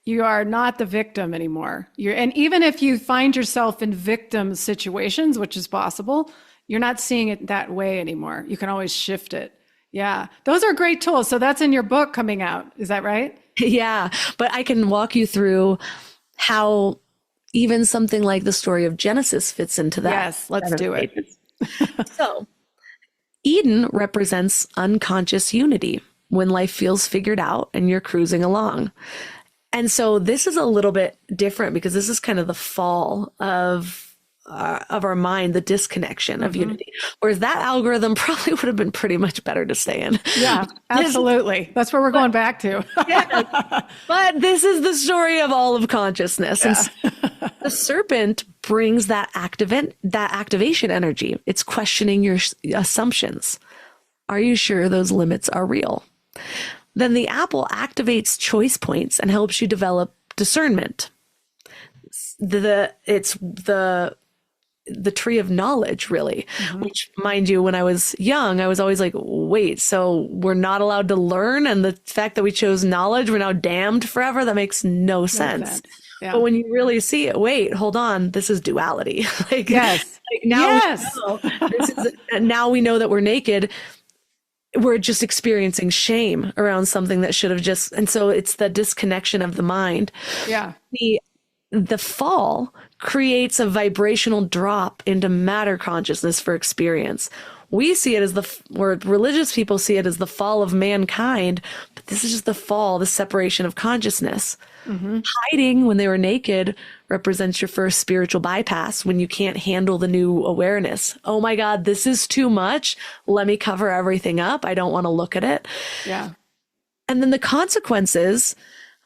you are not the victim anymore. And even if you find yourself in victim situations, which is possible, you're not seeing it that way anymore. You can always shift it. Yeah. Those are great tools. So that's in your book coming out. Is that right? Yeah. But I can walk you through how even something like the story of Genesis fits into that. Yes, let's do it. So Eden represents unconscious unity when life feels figured out and you're cruising along. And so this is a little bit different because this is kind of the fall of our mind, the disconnection of unity. Whereas that algorithm probably would have been pretty much better to stay in. Yeah, absolutely. That's where we're going back to. Yeah. But this is the story of all of consciousness. Yeah. And the serpent brings that activation energy. It's questioning your assumptions. Are you sure those limits are real? Then the apple activates choice points and helps you develop discernment. It's the tree of knowledge, really, which, mind you, when I was young, I was always like, wait, so we're not allowed to learn? And the fact that we chose knowledge, we're now damned forever? That makes no sense. Yeah. But when you really see it, wait, hold on, this is duality. Like, yes. Like now, now we know that we're naked. We're just experiencing shame around something that should have just, and so it's the disconnection of the mind. Yeah. The fall creates a vibrational drop into matter consciousness for experience. We see it as or religious people see it as the fall of mankind, but this is just the fall, the separation of consciousness. Hiding when they were naked represents your first spiritual bypass when you can't handle the new awareness. Oh my God, this is too much. Let me cover everything up. I don't want to look at it. Yeah. And then the consequences,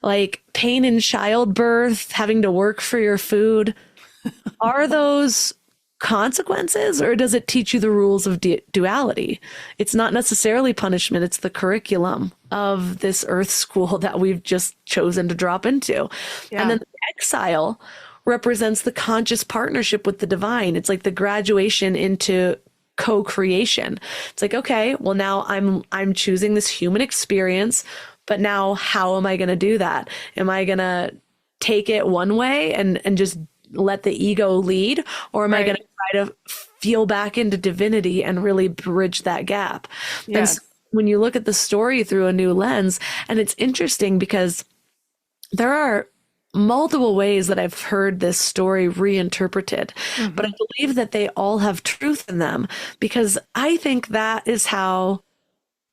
like pain in childbirth, having to work for your food, are those consequences, or does it teach you the rules of duality? It's not necessarily punishment. It's the curriculum of this earth school that we've just chosen to drop into. Yeah. And then the exile represents the conscious partnership with the divine. It's like the graduation into co-creation. It's like, okay, well, now I'm choosing this human experience, but now how am I going to do that? Am I going to take it one way and just let the ego lead? Or am I going to try to feel back into divinity and really bridge that gap? Yes. And so when you look at the story through a new lens, and it's interesting because there are multiple ways that I've heard this story reinterpreted, but I believe that they all have truth in them, because I think that is how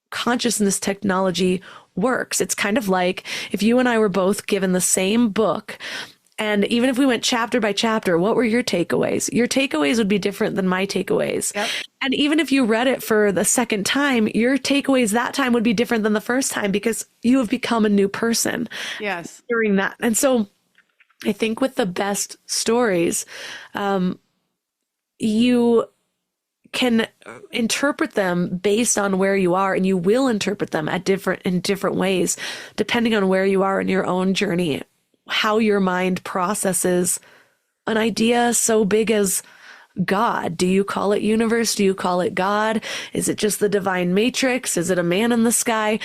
consciousness technology works. It's kind of like if you and I were both given the same book, and even if we went chapter by chapter, what were your takeaways? Your takeaways would be different than my takeaways. Yep. And even if you read it for the second time, your takeaways that time would be different than the first time because you have become a new person. Yes. During that. And so I think with the best stories, you can interpret them based on where you are, and you will interpret them in different ways, depending on where you are in your own journey, how your mind processes an idea so big as God. Do you call it universe? Do you call it God? Is it just the divine matrix? Is it a man in the sky?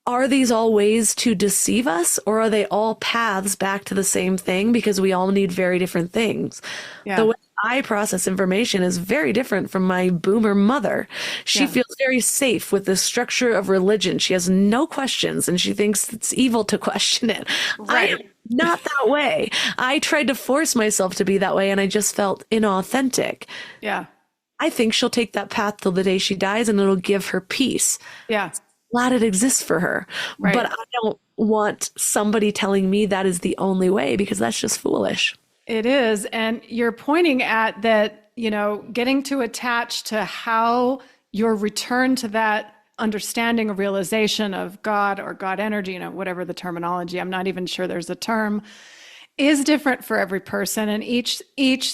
Are these all ways to deceive us, or are they all paths back to the same thing because we all need very different things? Yeah. The way I process information is very different from my boomer mother. She feels very safe with the structure of religion. She has no questions, and she thinks it's evil to question it. Right. I am not that way. I tried to force myself to be that way, and I just felt inauthentic. Yeah. I think she'll take that path till the day she dies, and it'll give her peace. Yeah. Glad it exists for her. Right. But I don't want somebody telling me that is the only way, because that's just foolish. It is. And you're pointing at that, getting to attach to how your return to that understanding or realization of God or God energy, whatever the terminology, I'm not even sure there's a term, is different for every person. And each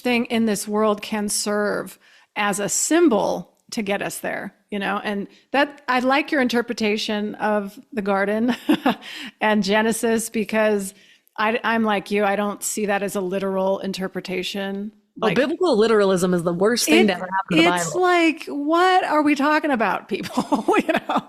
thing in this world can serve as a symbol to get us there, and that I like your interpretation of the garden and Genesis, because I'm like you. I don't see that as a literal interpretation. Biblical literalism is the worst thing to ever happen to the Bible. It's like, what are we talking about, people?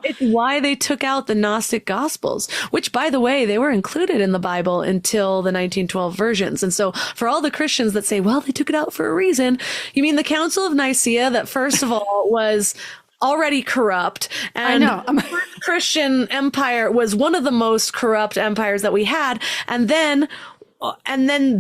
It's why they took out the Gnostic Gospels, which, by the way, they were included in the Bible until the 1912 versions. And so for all the Christians that say, well, they took it out for a reason, you mean the Council of Nicaea, that first of all was already corrupt. And I know. the first Christian empire was one of the most corrupt empires that we had. And then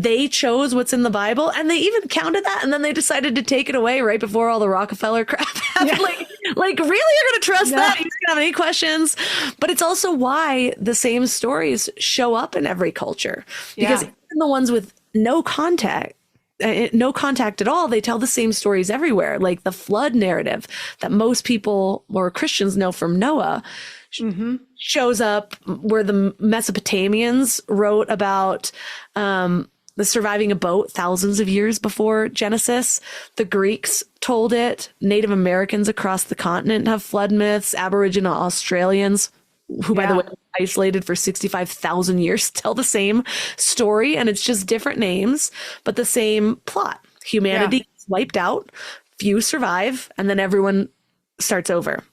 they chose what's in the Bible, and they even counted that, and then they decided to take it away right before all the Rockefeller crap happened. Yeah. Like, really, you're going to trust that? You don't have any questions? But it's also why the same stories show up in every culture, because even the ones with no contact at all, they tell the same stories everywhere. Like the flood narrative that most people or Christians know from Noah shows up where the Mesopotamians wrote about the surviving a boat thousands of years before Genesis. The Greeks told it. Native Americans across the continent have flood myths. Aboriginal Australians, who, by the way, isolated for 65,000 years, tell the same story. And it's just different names, but the same plot. Humanity is wiped out, few survive, and then everyone starts over.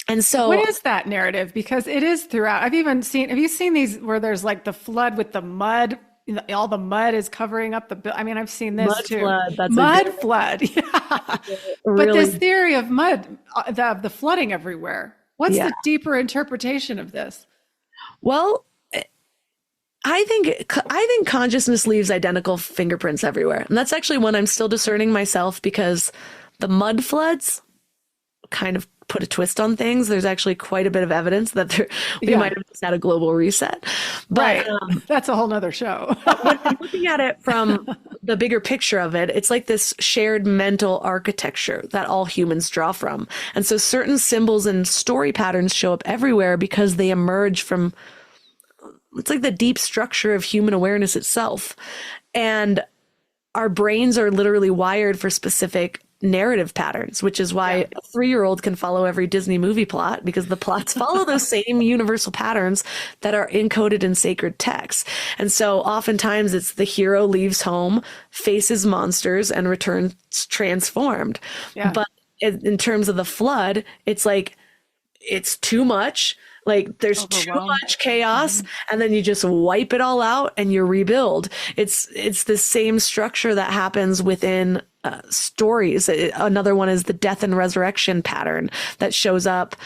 And so what is that narrative? Because it is throughout. Have you seen these where there's like the flood with the mud? All the mud is covering up the, I mean, I've seen this mud too. Flood, that's mud flood. Yeah. Really? But this theory of mud, the flooding everywhere. What's the deeper interpretation of this? Well, I think consciousness leaves identical fingerprints everywhere. And that's actually one I'm still discerning myself, because the mud floods kind of put a twist on things. There's actually quite a bit of evidence that we might have just had a global reset. But that's a whole nother show. When I'm looking at it from the bigger picture of it, it's like this shared mental architecture that all humans draw from. And so certain symbols and story patterns show up everywhere because they emerge from, it's like the deep structure of human awareness itself. And our brains are literally wired for specific narrative patterns, which is why a 3-year-old can follow every Disney movie plot, because the plots follow those same universal patterns that are encoded in sacred texts. And so oftentimes it's the hero leaves home, faces monsters, and returns transformed. Yeah. But in terms of the flood, it's like, it's too much. Like there's too much chaos, and then you just wipe it all out and you rebuild. It's the same structure that happens within stories. Another one is the death and resurrection pattern that shows up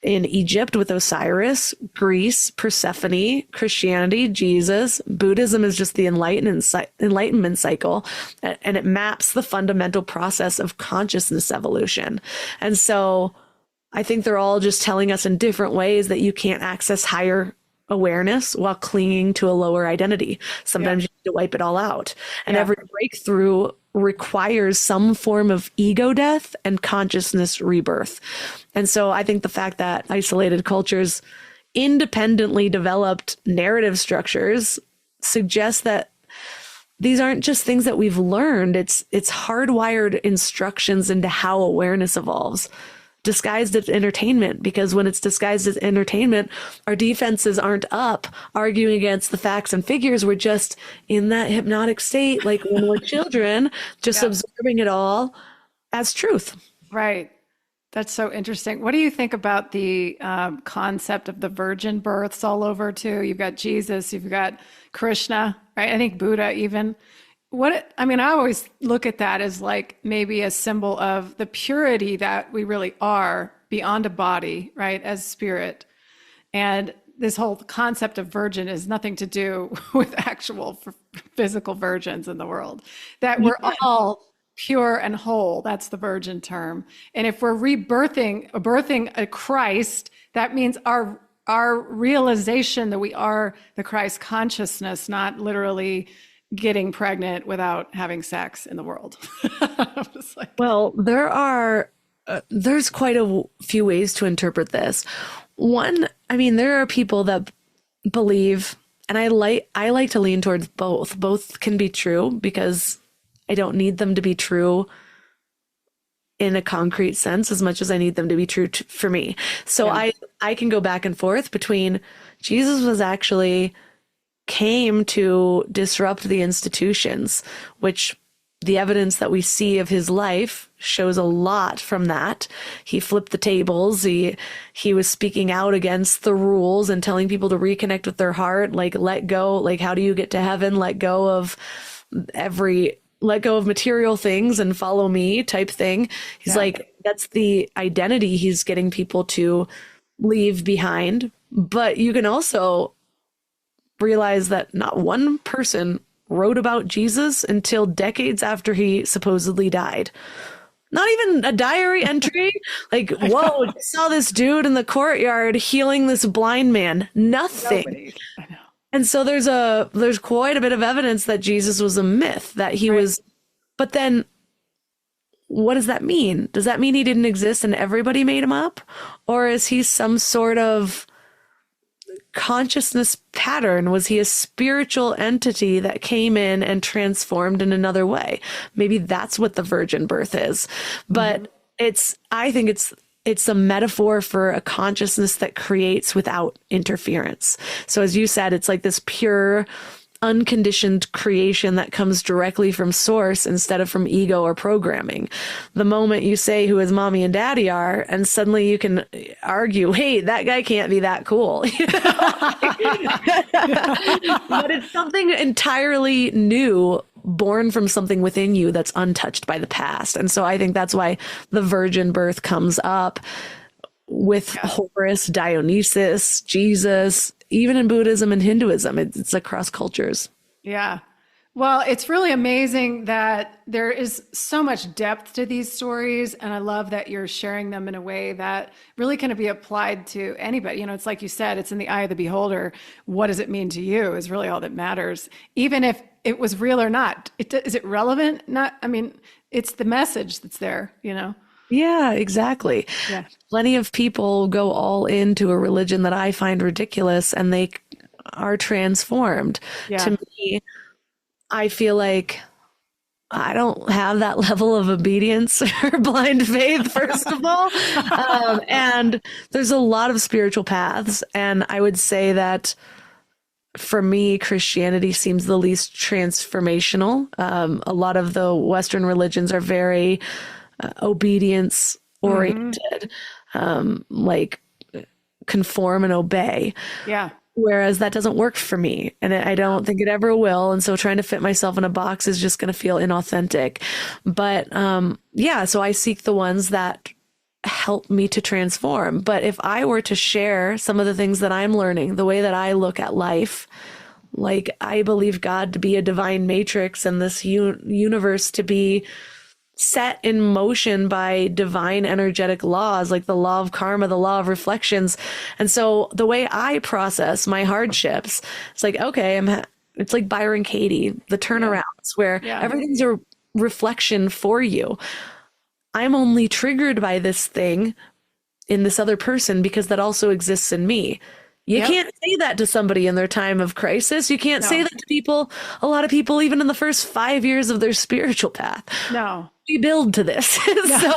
in Egypt with Osiris, Greece, Persephone, Christianity, Jesus. Buddhism is just the enlightenment cycle, and it maps the fundamental process of consciousness evolution. And so I think they're all just telling us in different ways that you can't access higher awareness while clinging to a lower identity. Sometimes you need to wipe it all out. And every breakthrough requires some form of ego death and consciousness rebirth. And so I think the fact that isolated cultures independently developed narrative structures suggests that these aren't just things that we've learned. It's hardwired instructions into how awareness evolves, disguised as entertainment, because when it's disguised as entertainment, our defenses aren't up arguing against the facts and figures. We're just in that hypnotic state, like when we're children, just absorbing it all as truth. Right. That's so interesting. What do you think about the concept of the virgin births all over too? You've got Jesus, you've got Krishna, right? I think Buddha even. I always look at that as like maybe a symbol of the purity that we really are beyond a body, right? As spirit. And this whole concept of virgin is nothing to do with actual physical virgins in the world, that we're all pure and whole. That's the virgin term. And if we're birthing a Christ, that means our realization that we are the Christ consciousness, not literally getting pregnant without having sex in the world. Well, there's quite a few ways to interpret this. One, there are people that believe, and I like to lean towards both. Both can be true, because I don't need them to be true in a concrete sense as much as I need them to be true for me. So I can go back and forth between Jesus was actually came to disrupt the institutions, which the evidence that we see of his life shows a lot from that. He flipped the tables. He was speaking out against the rules and telling people to reconnect with their heart, like let go, like how do you get to heaven? Let go of every let go of material things and follow me type thing. He's like, that's the identity he's getting people to leave behind. But you can also realize that not one person wrote about Jesus until decades after he supposedly died. Not even a diary entry. Like, whoa, I saw this dude in the courtyard healing this blind man. Nothing. Nobody. I know. And so there's quite a bit of evidence that Jesus was a myth, that he was, but then what does that mean? Does that mean he didn't exist and everybody made him up? Or is he some sort of consciousness pattern? Was he a spiritual entity that came in and transformed in another way? Maybe that's what the virgin birth is. But I think it's a metaphor for a consciousness that creates without interference. So as you said, it's like this pure, unconditioned creation that comes directly from source instead of from ego or programming. The moment you say who his mommy and daddy are, and suddenly you can argue, hey, that guy can't be that cool. But it's something entirely new, born from something within you that's untouched by the past. And so I think that's why the virgin birth comes up with Horus, Dionysus, Jesus, even in Buddhism and Hinduism. It's across cultures. Yeah. Well, it's really amazing that there is so much depth to these stories. And I love that you're sharing them in a way that really can be applied to anybody. You know, it's like you said, it's in the eye of the beholder. What does it mean to you is really all that matters. Even if it was real or not, is it relevant? Not, I mean, it's the message that's there, you know? Yeah, exactly. Yeah. Plenty of people go all into a religion that I find ridiculous and they are transformed. Yeah. To me, I feel like I don't have that level of obedience or blind faith, first of all. And there's a lot of spiritual paths. And I would say that for me, Christianity seems the least transformational. A lot of the Western religions are very obedience oriented, like conform and obey. Yeah. Whereas that doesn't work for me, and I don't think it ever will. And so trying to fit myself in a box is just going to feel inauthentic. But yeah, so I seek the ones that help me to transform. But if I were to share some of the things that I'm learning, the way that I look at life, like I believe God to be a divine matrix and this universe to be set in motion by divine energetic laws, like the law of karma, the law of reflections. And so the way I process my hardships, it's like, okay, it's like Byron Katie, the turnarounds, where everything's a reflection for you. I'm only triggered by this thing in this other person because that also exists in me. You can't say that to somebody in their time of crisis. You can't say that to people, a lot of people, even in the first 5 years of their spiritual path. No. We build to this. So,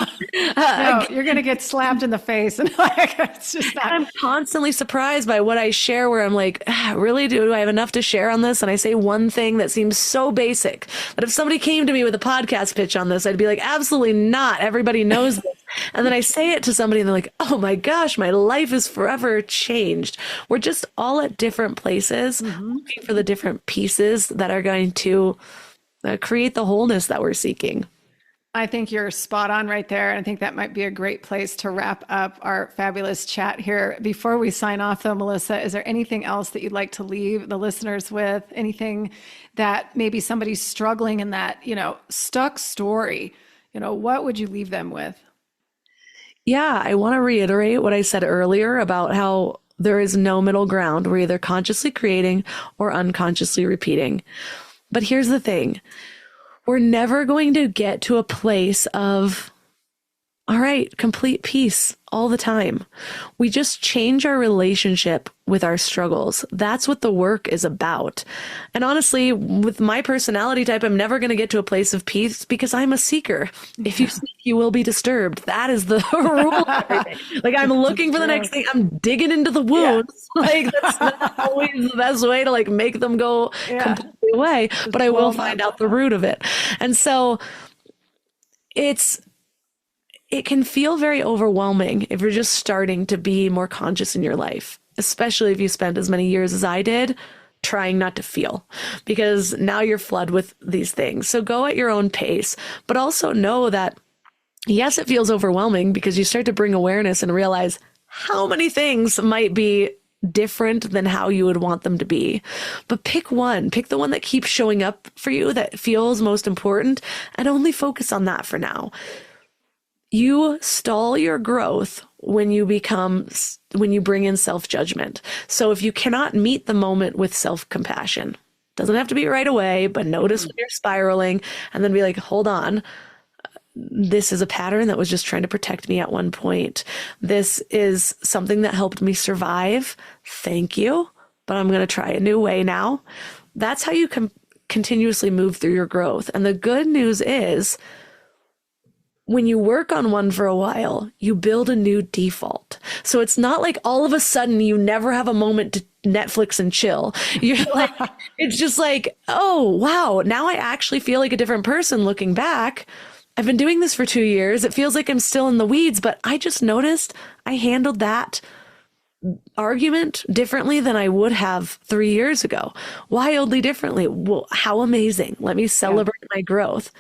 you're going to get slapped in the face. And like, it's just not. I'm constantly surprised by what I share where I'm like, really, do I have enough to share on this? And I say one thing that seems so basic that if somebody came to me with a podcast pitch on this, I'd be like, absolutely not. Everybody knows this. And then I say it to somebody and they're like, oh my gosh, my life is forever changed. We're just all at different places, looking for the different pieces that are going to create the wholeness that we're seeking. I think you're spot on right there. And I think that might be a great place to wrap up our fabulous chat here. Before we sign off though, Melissa, is there anything else that you'd like to leave the listeners with? Anything that maybe somebody's struggling in that, stuck story, what would you leave them with? Yeah, I want to reiterate what I said earlier about how there is no middle ground. We're either consciously creating or unconsciously repeating. But here's the thing. We're never going to get to a place of, all right, complete peace all the time. We just change our relationship with our struggles. That's what the work is about. And honestly, with my personality type, I'm never going to get to a place of peace because I'm a seeker. If you seek, you will be disturbed. That is the rule of everything. Like I'm looking for the next thing. I'm digging into the wounds. Yeah. Like that's not always the best way to like make them go completely away, but I will find out the root of it. And so it can feel very overwhelming if you're just starting to be more conscious in your life, especially if you spent as many years as I did trying not to feel, because now you're flooded with these things. So go at your own pace, but also know that, yes, it feels overwhelming because you start to bring awareness and realize how many things might be different than how you would want them to be. But pick the one that keeps showing up for you, that feels most important, and only focus on that for now. You stall your growth when you bring in self-judgment. So if you cannot meet the moment with self-compassion, doesn't have to be right away, but notice when you're spiraling and then be like, hold on, this is a pattern that was just trying to protect me at one point. This is something that helped me survive. Thank you. But I'm going to try a new way now. That's how you can continuously move through your growth. And the good news is, when you work on one for a while, you build a new default. So it's not like all of a sudden you never have a moment to Netflix and chill. You're like, it's just like, oh, wow, now I actually feel like a different person looking back. I've been doing this for 2 years. It feels like I'm still in the weeds, but I just noticed I handled that argument differently than I would have 3 years ago. Wildly differently. Well, how amazing. Let me celebrate my growth.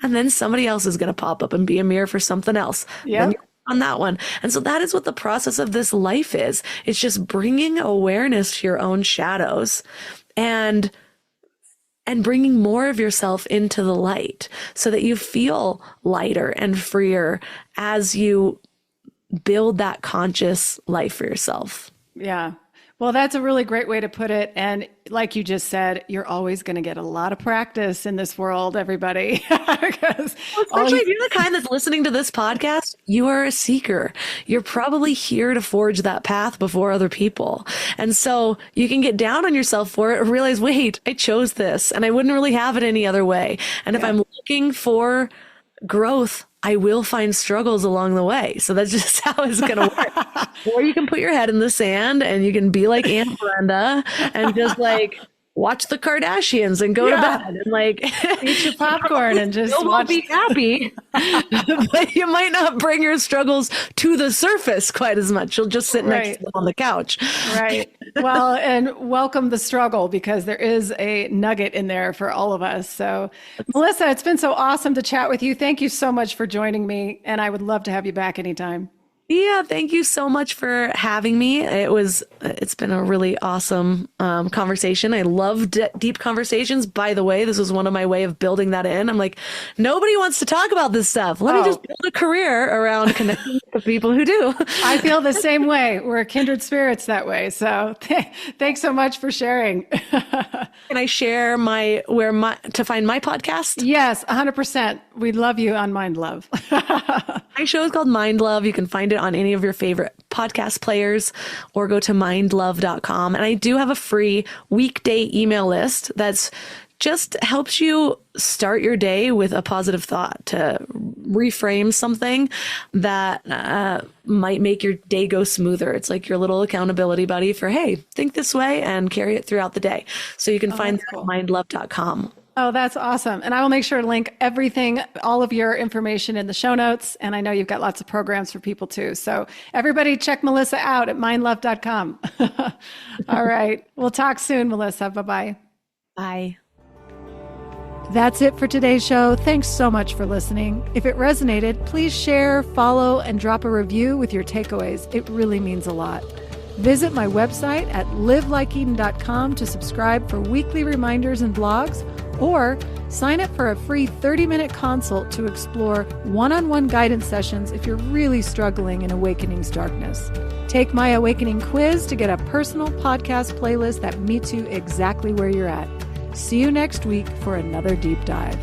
And then somebody else is going to pop up and be a mirror for something else. Yeah. On that one. And so that is what the process of this life is. It's just bringing awareness to your own shadows and bringing more of yourself into the light so that you feel lighter and freer as you build that conscious life for yourself. Yeah. Well, that's a really great way to put it. And like you just said, you're always going to get a lot of practice in this world, everybody. Especially if you're the kind that's listening to this podcast, you are a seeker. You're probably here to forge that path before other people. And so you can get down on yourself for it or realize, wait, I chose this and I wouldn't really have it any other way. And if I'm looking for growth, I will find struggles along the way. So that's just how it's going to work. Or you can put your head in the sand and you can be like Aunt Brenda and just like watch the Kardashians and go to bed and like eat your popcorn and just be happy. But you might not bring your struggles to the surface quite as much. You'll just sit next to them on the couch. Right. Well, and welcome the struggle, because there is a nugget in there for all of us. So Melissa, it's been so awesome to chat with you. Thank you so much for joining me. And I would love to have you back anytime. Yeah, thank you so much for having me. It's been a really awesome conversation. I love deep conversations. By the way, this was one of my way of building that in. I'm like, nobody wants to talk about this stuff. Let me just build a career around connecting with people who do. I feel the same way. We're kindred spirits that way. So thanks so much for sharing. Can I share to find my podcast? Yes, 100%. We love you on Mind Love. My show is called Mind Love. You can find it on any of your favorite podcast players or go to mindlove.com. And I do have a free weekday email list that's just helps you start your day with a positive thought, to reframe something that might make your day go smoother. It's like your little accountability buddy for, hey, think this way and carry it throughout the day. So you can find that at mindlove.com. Oh, that's awesome. And I will make sure to link everything, all of your information in the show notes. And I know you've got lots of programs for people too. So everybody check Melissa out at mindlove.com. All right. We'll talk soon, Melissa. Bye-bye. Bye. That's it for today's show. Thanks so much for listening. If it resonated, please share, follow, and drop a review with your takeaways. It really means a lot. Visit my website at liveLikeEden.com to subscribe for weekly reminders and blogs, or sign up for a free 30-minute consult to explore one-on-one guidance sessions if you're really struggling in Awakening's darkness. Take my Awakening quiz to get a personal podcast playlist that meets you exactly where you're at. See you next week for another deep dive.